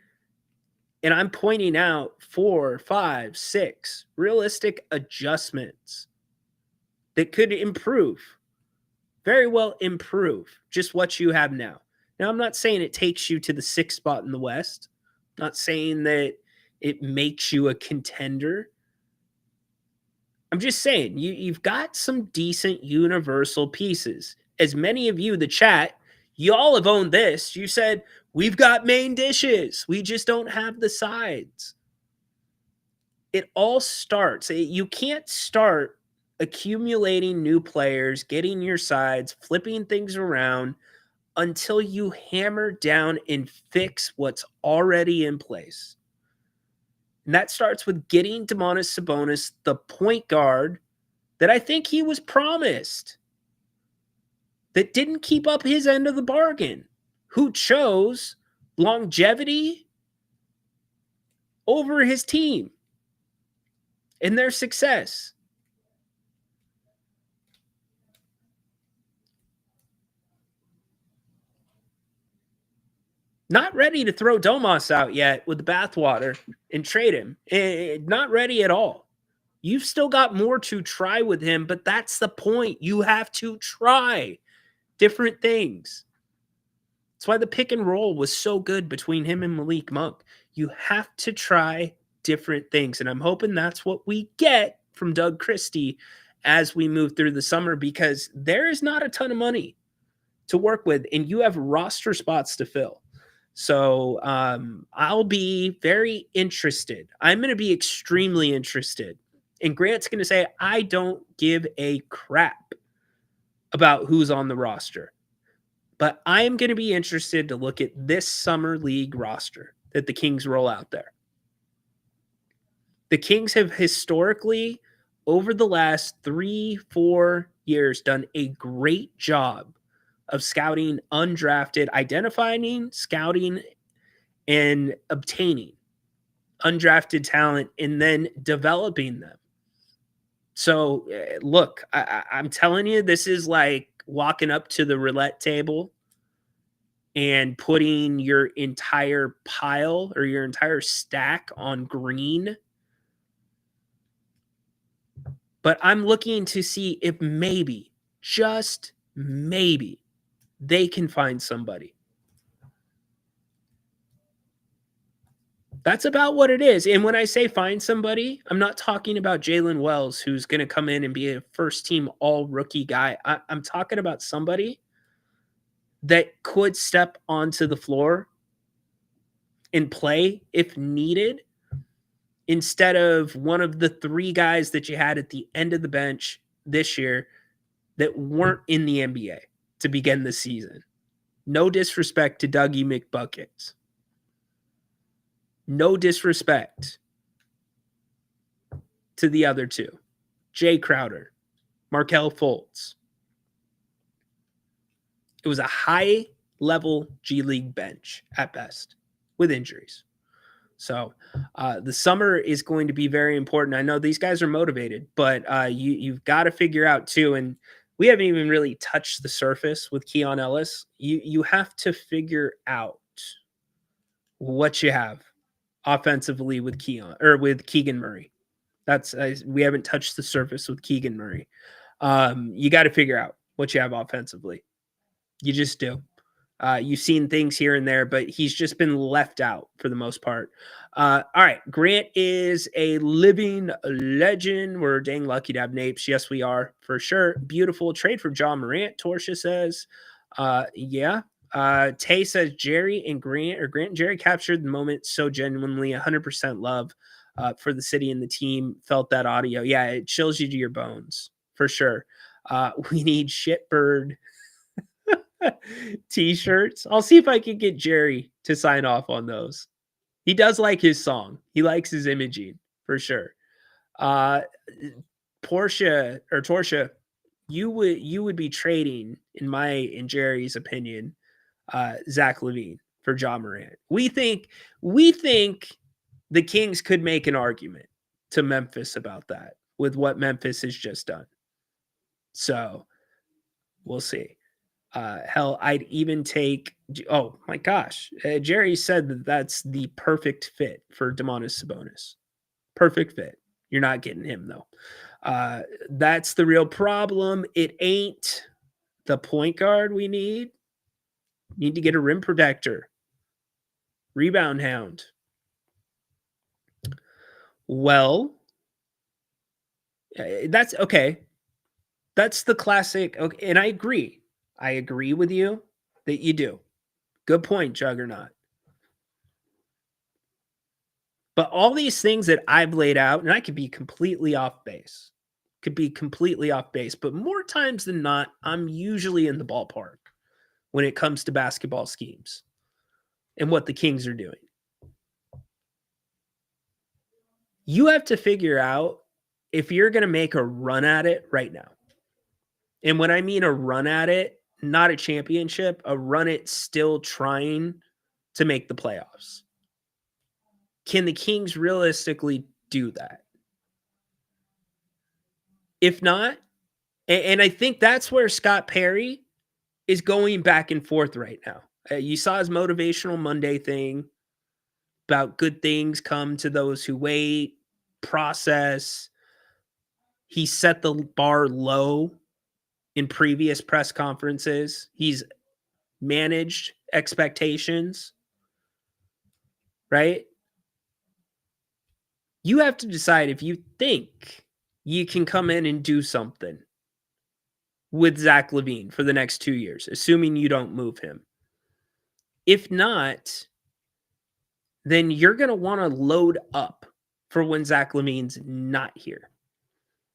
and I'm pointing out 4, 5, 6 realistic adjustments that could improve, very well improve just what you have now. Now, I'm not saying it takes you to the 6th spot in the West. I'm not saying that it makes you a contender. I'm just saying you've got some decent universal pieces. As many of you, the chat, you all have owned this. You said, we've got main dishes. We just don't have the sides. It all starts. You can't start accumulating new players, getting your sides, flipping things around until you hammer down and fix what's already in place. And that starts with getting Domantas Sabonis the point guard that I think he was promised, that didn't keep up his end of the bargain, who chose longevity over his team and their success. Not ready to throw Domas out yet with the bathwater and trade him. Not ready at all. You've still got more to try with him, but that's the point. You have to try different things. That's why the pick and roll was so good between him and Malik Monk. You have to try different things, and I'm hoping that's what we get from Doug Christie as we move through the summer, because there is not a ton of money to work with, and you have roster spots to fill. So I'll be very interested. I'm going to be extremely interested. And Grant's going to say, I don't give a crap about who's on the roster. But I'm going to be interested to look at this summer league roster that the Kings roll out there. The Kings have historically, over the last 3-4 years, done a great job of scouting undrafted, identifying, scouting, and obtaining undrafted talent and then developing them. So, look, I'm telling you, this is like walking up to the roulette table and putting your entire pile or your entire stack on green. But I'm looking to see if maybe, just maybe, they can find somebody. That's about what it is. And when I say find somebody, I'm not talking about Jalen Wells, who's going to come in and be a first-team all-rookie guy. I'm talking about somebody that could step onto the floor and play if needed, instead of one of the 3 guys that you had at the end of the bench this year that weren't in the NBA to begin the season. No disrespect to Dougie McBuckets. No disrespect to the other 2. Jay Crowder, Markelle Fultz. It was a high-level G League bench at best with injuries. So the summer is going to be very important. I know these guys are motivated, but you've got to figure out too, and we haven't even really touched the surface with Keon Ellis. You have to figure out what you have offensively with Keegan Murray. We haven't touched the surface with Keegan Murray. You got to figure out what you have offensively. You just do. You've seen things here and there, but he's just been left out for the most part. All right. Grant is a living legend. We're dang lucky to have Napes. Yes, we are, for sure. Beautiful trade for John Morant, Torsia says. Yeah. Tay says Jerry and Grant and Jerry captured the moment so genuinely. 100% love for the city and the team. Felt that audio. Yeah, it chills you to your bones, for sure. We need shitbird t-shirts. I'll see if I can get Jerry to sign off on those. He does like his song. He likes his imaging, for sure. Torsia, you would be trading, in Jerry's opinion, Zack Lavine for John Morant. We think the Kings could make an argument to Memphis about that with what Memphis has just done. So we'll see. Hell, I'd even take. Oh my gosh, Jerry said that's the perfect fit for Domantas Sabonis. Perfect fit. You're not getting him though. That's the real problem. It ain't the point guard we need. Need to get a rim protector, rebound hound. Well, that's okay. That's the classic. Okay, and I agree. I agree with you that you do. Good point, Juggernaut. But all these things that I've laid out, and I could be completely off base. But more times than not, I'm usually in the ballpark when it comes to basketball schemes and what the Kings are doing. You have to figure out if you're going to make a run at it right now. And when I mean a run at it, not a championship, a run at still trying to make the playoffs. Can the Kings realistically do that? If not, and I think that's where Scott Perry is going back and forth right now. You saw his motivational Monday thing about good things come to those who wait, process. He set the bar low in previous press conferences. He's managed expectations, right? You have to decide if you think you can come in and do something with Zack Lavine for the next 2 years, assuming you don't move him. If not, then you're going to want to load up for when Zack Lavine's not here,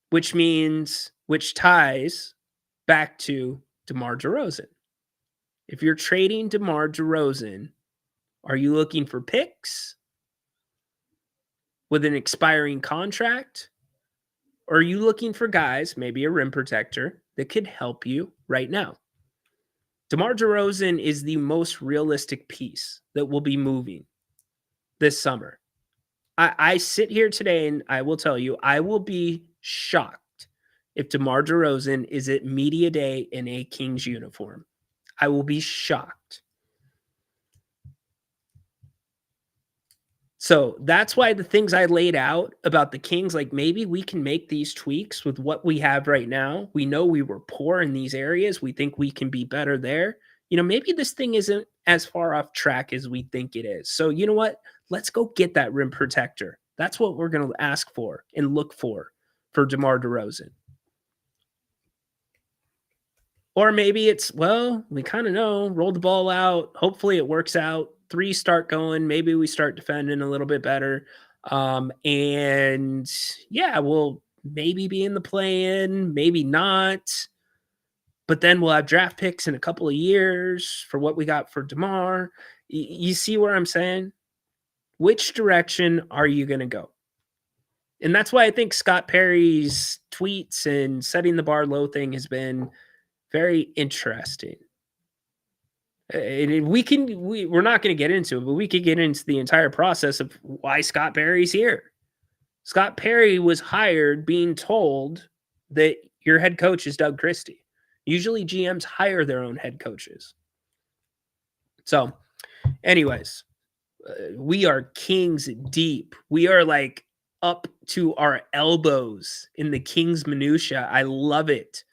which ties back to DeMar DeRozan. If you're trading DeMar DeRozan, are you looking for picks with an expiring contract? Or are you looking for guys, maybe a rim protector, that could help you right now? DeMar DeRozan is the most realistic piece that will be moving this summer. I sit here today and I will tell you, I will be shocked if DeMar DeRozan is at media day in a Kings uniform. I will be shocked. So that's why the things I laid out about the Kings, like maybe we can make these tweaks with what we have right now. We know we were poor in these areas. We think we can be better there. Maybe this thing isn't as far off track as we think it is. So you know what? Let's go get that rim protector. That's what we're going to ask for and look for DeMar DeRozan. Or maybe it's, well, we kind of know, roll the ball out. Hopefully it works out. 3 start going. Maybe we start defending a little bit better. And yeah, we'll maybe be in the play-in, maybe not. But then we'll have draft picks in a couple of years for what we got for DeMar. You see where I'm saying? Which direction are you going to go? And that's why I think Scott Perry's tweets and setting the bar low thing has been very interesting. And we're not going to get into it, but we could get into the entire process of why Scott Perry's here. Scott Perry was hired being told that your head coach is Doug Christie. Usually GMs hire their own head coaches. So anyways, we are Kings deep. We are like up to our elbows in the Kings minutia. I love it.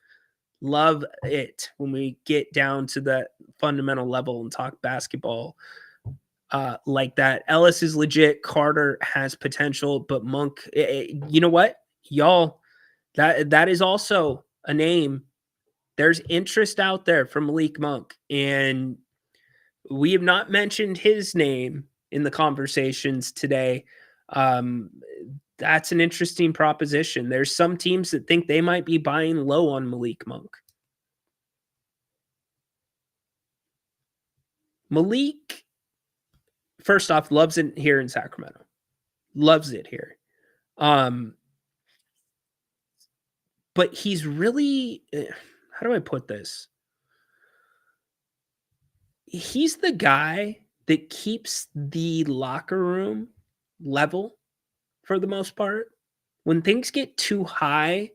Love it when we get down to the fundamental level and talk basketball like that. Ellis is legit. Carter has potential, but Monk, you know what? Y'all, that is also a name. There's interest out there from Malik Monk, and we have not mentioned his name in the conversations today. That's an interesting proposition. There's some teams that think they might be buying low on Malik Monk. Malik, first off, loves it here in Sacramento. Loves it here. But he's really, how do I put this? He's the guy that keeps the locker room level for the most part. When things get too high,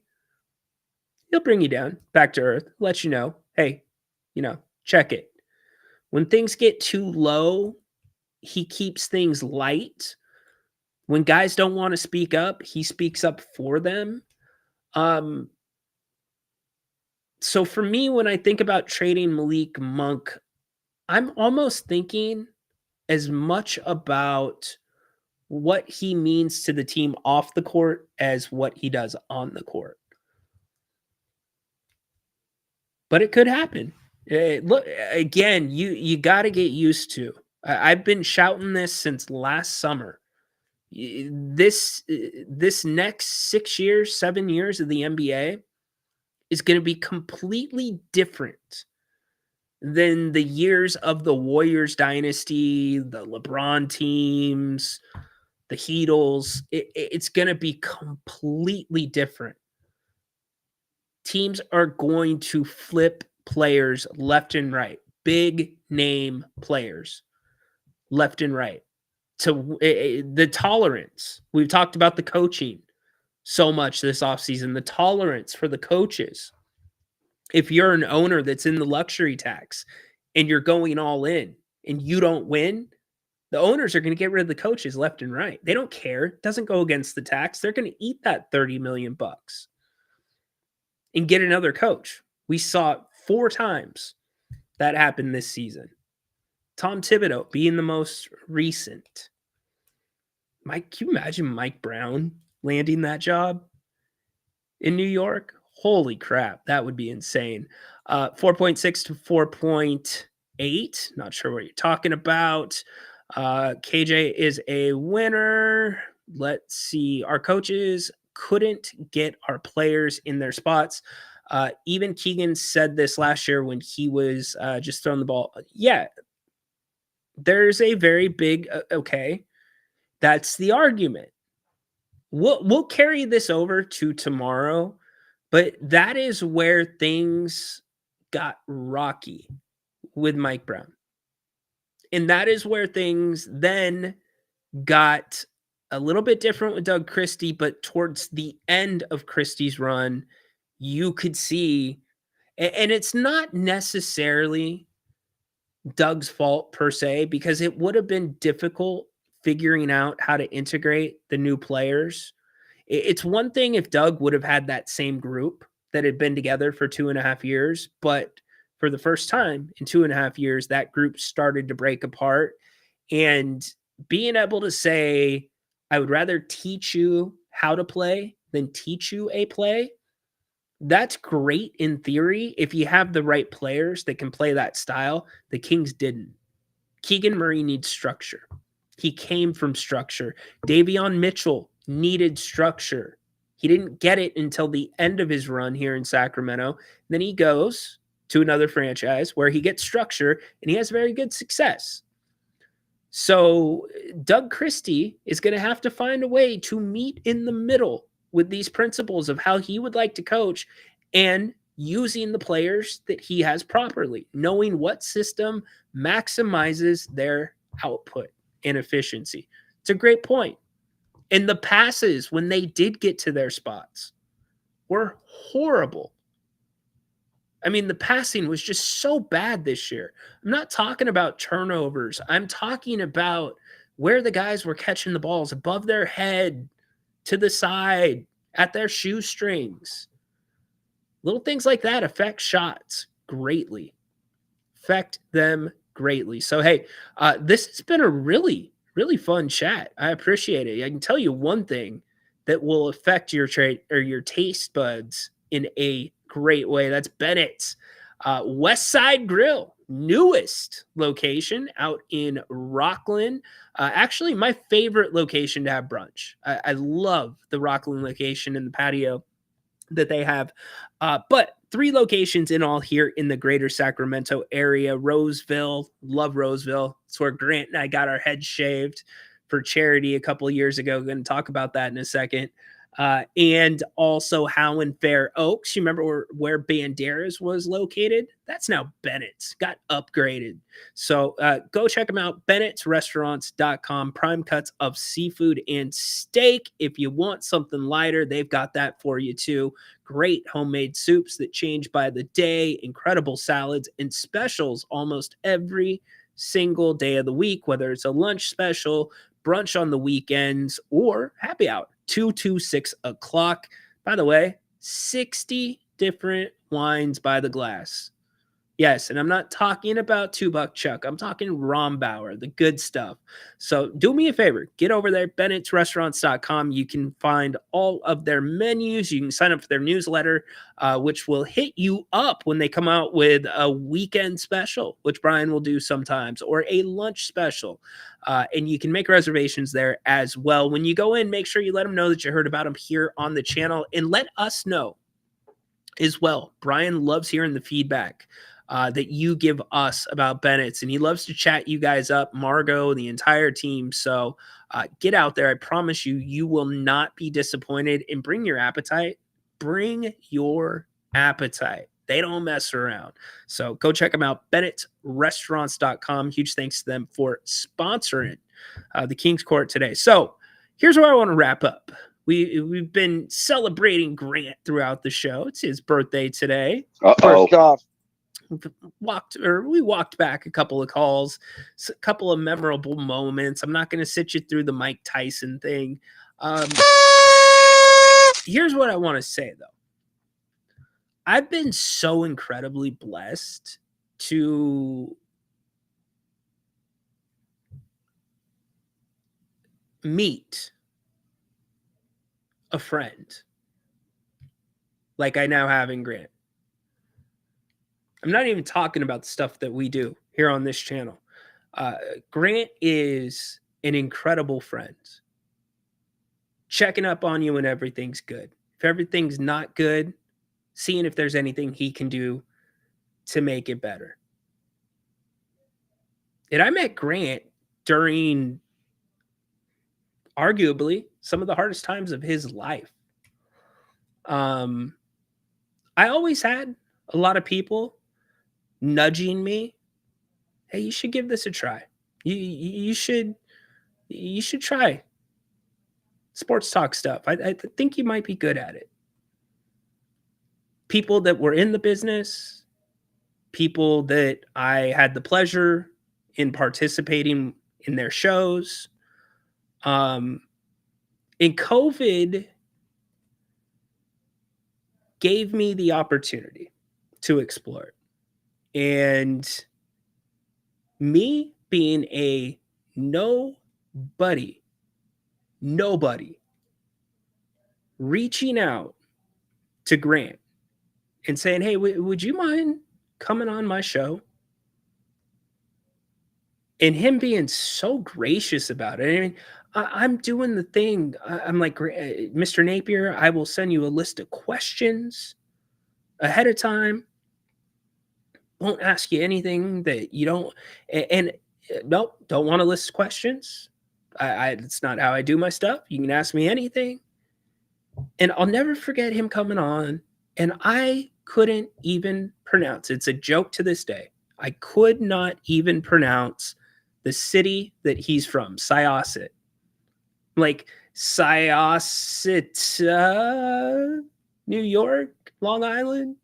he'll bring you down back to earth, let you know, hey, check it. When things get too low, he keeps things light. When guys don't want to speak up, he speaks up for them. So for me, when I think about trading Malik Monk, I'm almost thinking as much about what he means to the team off the court as what he does on the court. But it could happen. Look, again, you got to get used to. I've been shouting this since last summer. This next 6 years, 7 years of the NBA is going to be completely different than the years of the Warriors dynasty, the LeBron teams, the Heatles. It's going to be completely different. Teams are going to flip players left and right, big name players left and right. To the tolerance. We've talked about the coaching so much this offseason, the tolerance for the coaches. If you're an owner that's in the luxury tax and you're going all in and you don't win, the owners are going to get rid of the coaches left and right. They don't care. It doesn't go against the tax. They're going to eat that $30 million and get another coach. We saw it 4 times that happened this season. Tom Thibodeau being the most recent. Mike, can you imagine Mike Brown landing that job in New York? Holy crap, that would be insane. 4.6 to 4.8. Not sure what you're talking about. KJ is a winner. Let's see. Our coaches couldn't get our players in their spots. Even Keegan said this last year when he was just throwing the ball. Yeah, there's a very big, okay, that's the argument. We'll carry this over to tomorrow, but that is where things got rocky with Mike Brown. And that is where things then got a little bit different with Doug Christie, but towards the end of Christie's run, you could see, and it's not necessarily Doug's fault per se, because it would have been difficult figuring out how to integrate the new players. It's one thing if Doug would have had that same group that had been together for 2.5 years, but for the first time in 2.5 years, that group started to break apart. And being able to say, I would rather teach you how to play than teach you a play, that's great in theory if you have the right players that can play that style. The Kings didn't. Keegan Murray needs structure. He came from structure. Davion Mitchell needed structure. He didn't get it until the end of his run here in Sacramento. Then he goes to another franchise where he gets structure and he has very good success. So Doug Christie is going to have to find a way to meet in the middle with these principles of how he would like to coach and using the players that he has properly, knowing what system maximizes their output and efficiency. It's a great point. And the passes, when they did get to their spots, were horrible. I mean, the passing was just so bad this year. I'm not talking about turnovers. I'm talking about where the guys were catching the balls above their head, to the side, at their shoestrings. Little things like that affect shots greatly. Affect them greatly. So, hey, this has been a really, really fun chat. I appreciate it. I can tell you one thing that will affect your trade or your taste buds in a great way. That's Bennett's West Side Grill, newest location out in Rockland. Actually, my favorite location to have brunch. I love the Rockland location and the patio that they have. But 3 locations in all here in the greater Sacramento area. Roseville, love Roseville. It's where Grant and I got our heads shaved for charity a couple of years ago. Going to talk about that in a second. And also Howland Fair Oaks. You remember where Banderas was located? That's now Bennett's. Got upgraded. So go check them out. Bennett'sRestaurants.com. Prime cuts of seafood and steak. If you want something lighter, they've got that for you too. Great homemade soups that change by the day. Incredible salads and specials almost every single day of the week, whether it's a lunch special, brunch on the weekends, or happy hour. 2 to 6 o'clock. By the way, 60 different wines by the glass. Yes, and I'm not talking about $2 Chuck. I'm talking Rombauer, the good stuff. So do me a favor. Get over there, Bennett'sRestaurants.com. You can find all of their menus. You can sign up for their newsletter, which will hit you up when they come out with a weekend special, which Brian will do sometimes, or a lunch special. And you can make reservations there as well. When you go in, make sure you let them know that you heard about them here on the channel, and let us know as well. Brian loves hearing the feedback that you give us about Bennett's, and he loves to chat you guys up, Margot, the entire team. So get out there. I promise you, you will not be disappointed. And bring your appetite. Bring your appetite. They don't mess around. So go check them out, Bennett'sRestaurants.com. Huge thanks to them for sponsoring the King's Court today. So here's where I want to wrap up. We've been celebrating Grant throughout the show. It's his birthday today. First off, we walked back a couple of calls, a couple of memorable moments. I'm not going to sit you through the Mike Tyson thing. Here's what I want to say, though. I've been so incredibly blessed to meet a friend like I now have in Grant. I'm not even talking about the stuff that we do here on this channel. Grant is an incredible friend. Checking up on you when everything's good. If everything's not good, seeing if there's anything he can do to make it better. And I met Grant during arguably some of the hardest times of his life. I always had a lot of people nudging me, hey, you should give this a try. You should try sports talk stuff. I think you might be good at it. People that were in the business, people that I had the pleasure in participating in their shows. And COVID gave me the opportunity to explore it. And me being a nobody, reaching out to Grant and saying, hey, would you mind coming on my show? And him being so gracious about it. I mean, I'm doing the thing. I'm like, Mr. Napier, I will send you a list of questions ahead of time. Won't ask you anything that you don't. And nope, don't want to list questions. It's not how I do my stuff. You can ask me anything. And I'll never forget him coming on. And I couldn't even pronounce. It's a joke to this day. I could not even pronounce the city that he's from, Syosset. Like Syosset, New York, Long Island.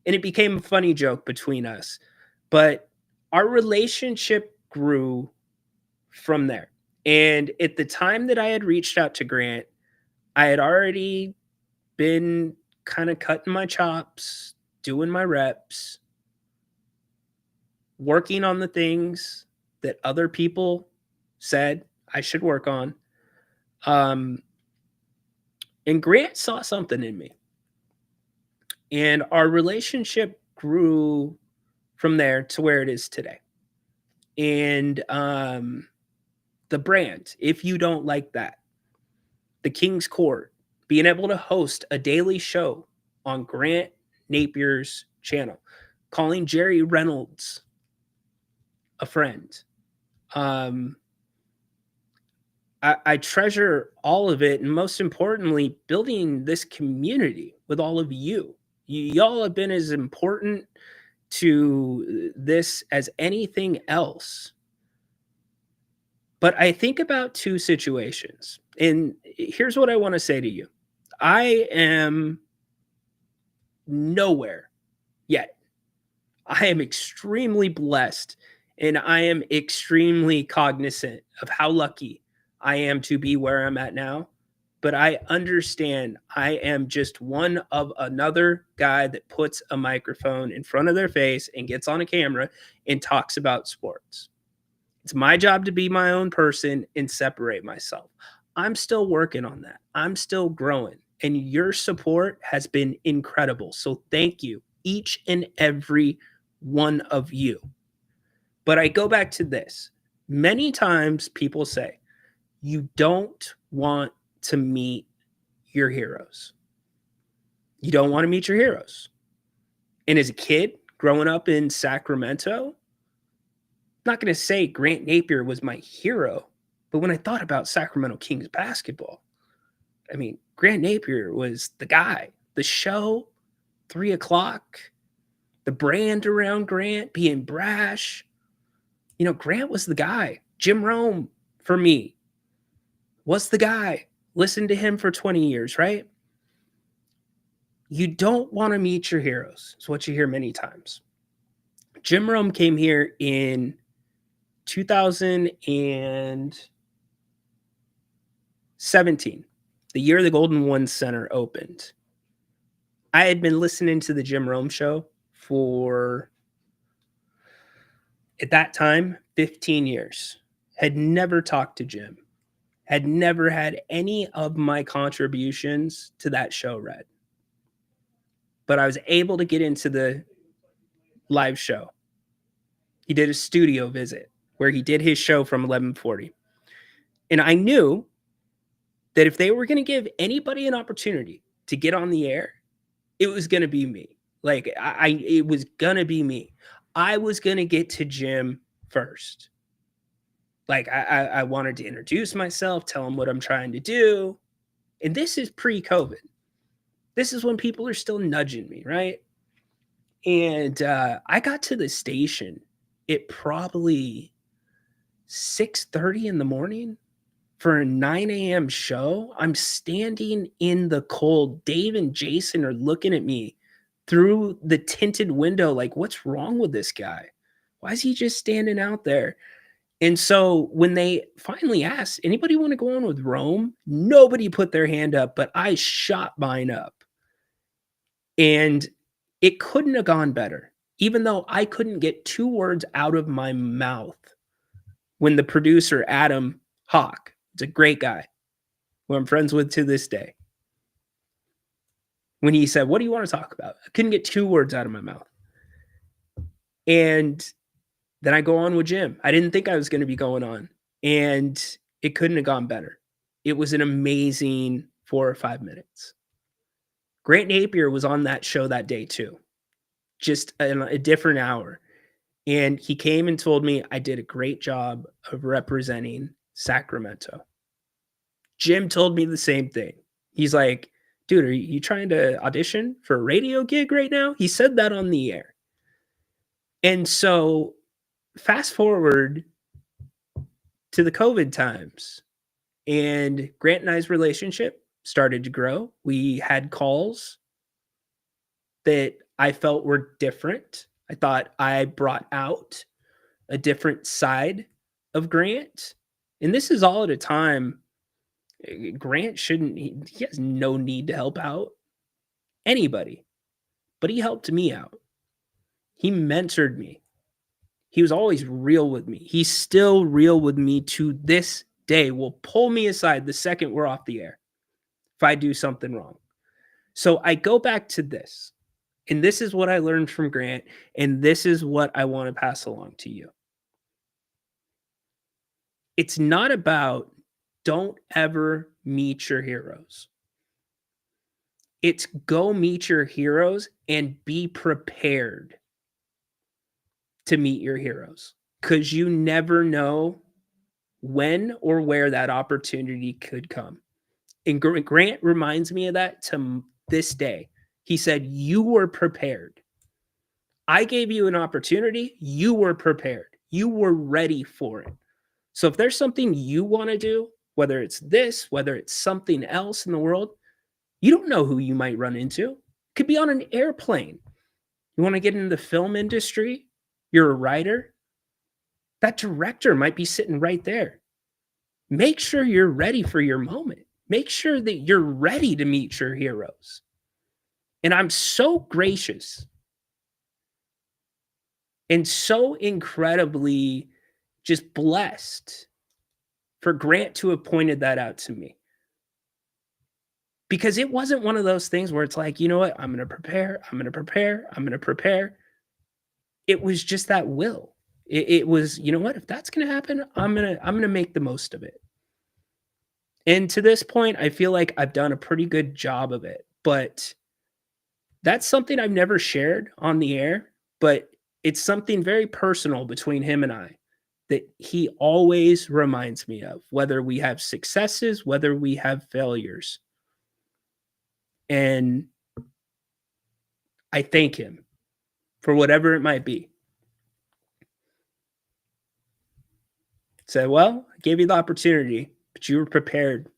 And it became a funny joke between us. But our relationship grew from there. And at the time that I had reached out to Grant, I had already been kind of cutting my chops, doing my reps, working on the things that other people said I should work on. And Grant saw something in me. And our relationship grew from there to where it is today. And the brand, if you don't like that, the King's Court, being able to host a daily show on Grant Napier's channel, calling Jerry Reynolds a friend. I treasure all of it, and most importantly, building this community with all of you. Y'all have been as important to this as anything else. But I think about two situations, and here's what I want to say to you. I am nowhere yet. I am extremely blessed, and I am extremely cognizant of how lucky I am to be where I'm at now. But I understand I am just one of another guy that puts a microphone in front of their face and gets on a camera and talks about sports. It's my job to be my own person and separate myself. I'm still working on that. I'm still growing. And your support has been incredible. So thank you, each and every one of you. But I go back to this. Many times people say, you don't want to meet your heroes. You don't want to meet your heroes. And as a kid growing up in Sacramento, I'm not going to say Grant Napier was my hero, but when I thought about Sacramento Kings basketball, I mean, Grant Napier was the guy. The show, 3 o'clock, the brand around Grant, being brash. You know, Grant was the guy. Jim Rome, for me, was the guy. Listened to him for 20 years, right? You don't want to meet your heroes. It's what you hear many times. Jim Rome came here in 2017, the year the Golden One Center opened. I had been listening to the Jim Rome show for, at that time, 15 years. Had never talked to Jim. Had never had any of my contributions to that show read. But I was able to get into the live show. He did a studio visit where he did his show from 1140. And I knew that if they were going to give anybody an opportunity to get on the air, it was going to be me. Like, it was going to be me. I was going to get to Jim first. Like, I wanted to introduce myself, tell him what I'm trying to do. And this is pre-COVID. This is when people are still nudging me, right? And I got to the station at probably 6:30 in the morning for a 9 a.m. show. I'm standing in the cold. Dave and Jason are looking at me through the tinted window like, what's wrong with this guy? Why is he just standing out there? And so when they finally asked, anybody want to go on with Rome? Nobody put their hand up, but I shot mine up. And it couldn't have gone better, even though I couldn't get 2 words out of my mouth when the producer, Adam Hawk, it's a great guy who I'm friends with to this day, when he said, what do you want to talk about? I couldn't get 2 words out of my mouth. And then I go on with Jim. I didn't think I was going to be going on, and it couldn't have gone better. It was an amazing 4 or 5 minutes. Grant Napier was on that show that day too, just a different hour. And he came and told me I did a great job of representing Sacramento. Jim told me the same thing. He's like, dude, are you trying to audition for a radio gig right now? He said that on the air. And so fast forward to the COVID times, and Grant and I's relationship started to grow. We had calls that I felt were different. I thought I brought out a different side of Grant. And this is all at a time Grant he has no need to help out. anybody, but he helped me out. He mentored me. He was always real with me. He's still real with me to this day. Will pull me aside the second we're off the air if I do something wrong. So I go back to this, and this is what I learned from Grant, and this is what I want to pass along to you. It's not about don't ever meet your heroes. It's go meet your heroes and be prepared to meet your heroes, because you never know when or where that opportunity could come. And Grant reminds me of that to this day. He said, you were prepared. I gave you an opportunity. You were prepared. You were ready for it. So if there's something you want to do, whether it's this, whether it's something else in the world, you don't know who you might run into. It could be on an airplane. You want to get into the film industry? You're a writer? That director might be sitting right there. Make sure you're ready for your moment. Make sure that you're ready to meet your heroes. And I'm so gracious and so incredibly just blessed for Grant to have pointed that out to me. Because it wasn't one of those things where it's like, you know what, I'm going to prepare. It was just that will. It was, you know what, if that's going to happen, I'm going to make the most of it. And to this point, I feel like I've done a pretty good job of it. But that's something I've never shared on the air, but it's something very personal between him and I that he always reminds me of, whether we have successes, whether we have failures. And I thank him for whatever it might be. Said, well, I gave you the opportunity, but you were prepared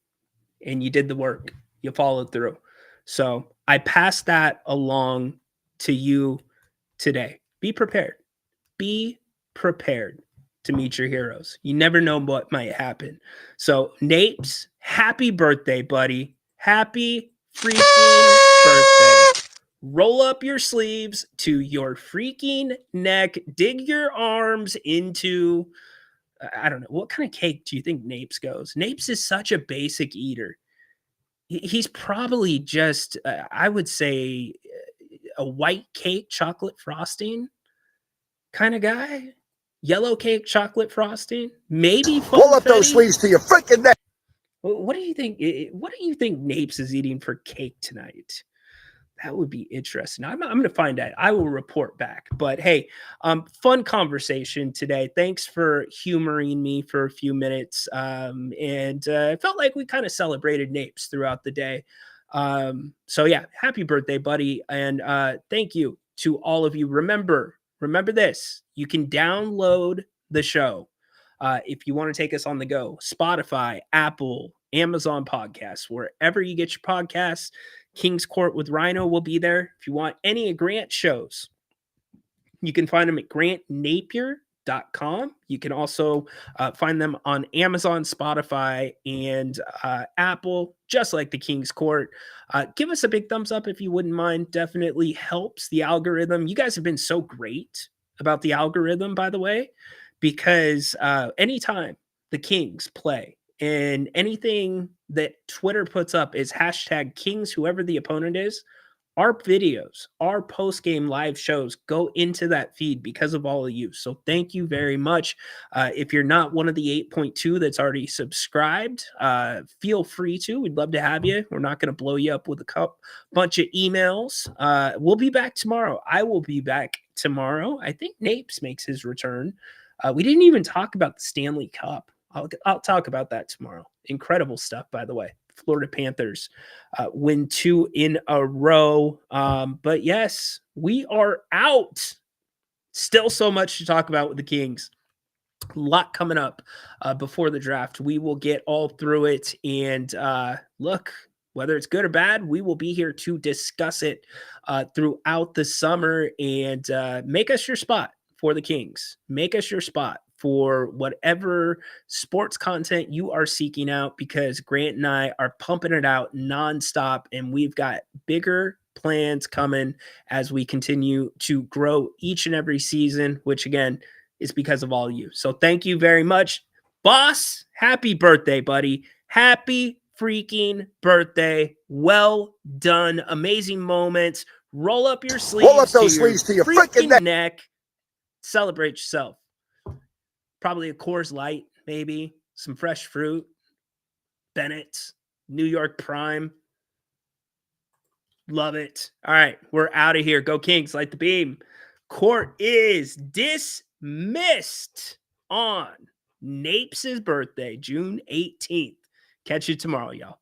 and you did the work. You followed through. So I pass that along to you today. Be prepared. Be prepared to meet your heroes. You never know what might happen. So Napes, happy birthday, buddy. Happy freaking birthday. Roll up your sleeves to your freaking neck. Dig your arms into, I don't know, what kind of cake do you think Napes goes? Napes is such a basic eater. He's probably just, I would say, a white cake chocolate frosting kind of guy. Yellow cake chocolate frosting. Maybe Roll up those sleeves to your freaking neck. What do you think? What do you think Napes is eating for cake tonight? That would be interesting. I'm going to find out. I will report back. But hey, fun conversation today. Thanks for humoring me for a few minutes. And it felt like we kind of celebrated Napes throughout the day. So yeah, happy birthday, buddy. And thank you to all of you. Remember this. You can download the show if you want to take us on the go. Spotify, Apple, Amazon Podcasts, wherever you get your podcasts. King's Court with Rhino will be there. If you want any of Grant's shows, you can find them at grantnapier.com. You can also find them on Amazon, Spotify, and Apple, just like the King's Court. Give us a big thumbs up if you wouldn't mind. Definitely helps the algorithm. You guys have been so great about the algorithm, by the way, because anytime the Kings play, and anything that Twitter puts up is hashtag Kings, whoever the opponent is. Our videos, our post-game live shows go into that feed because of all of you. So thank you very much. If you're not one of the 8.2 that's already subscribed, feel free to. We'd love to have you. We're not going to blow you up with a bunch of emails. We'll be back tomorrow. I will be back tomorrow. I think Napes makes his return. We didn't even talk about the Stanley Cup. I'll talk about that tomorrow. Incredible stuff, by the way. Florida Panthers win 2 in a row. But yes, we are out. Still so much to talk about with the Kings. A lot coming up before the draft. We will get all through it. And look, whether it's good or bad, we will be here to discuss it throughout the summer. And make us your spot for the Kings. Make us your spot for whatever sports content you are seeking out, because Grant and I are pumping it out nonstop, and we've got bigger plans coming as we continue to grow each and every season, which again is because of all you. So thank you very much, boss. Happy birthday, buddy. Happy freaking birthday. Well done. Amazing moments. Roll up your sleeves. Roll up those sleeves to your freaking neck. Celebrate yourself. Probably a Coors Light, maybe some fresh fruit. Bennett's, New York Prime. Love it. All right, we're out of here. Go Kings, light the beam. Court is dismissed on Napes' birthday, June 18th. Catch you tomorrow, y'all.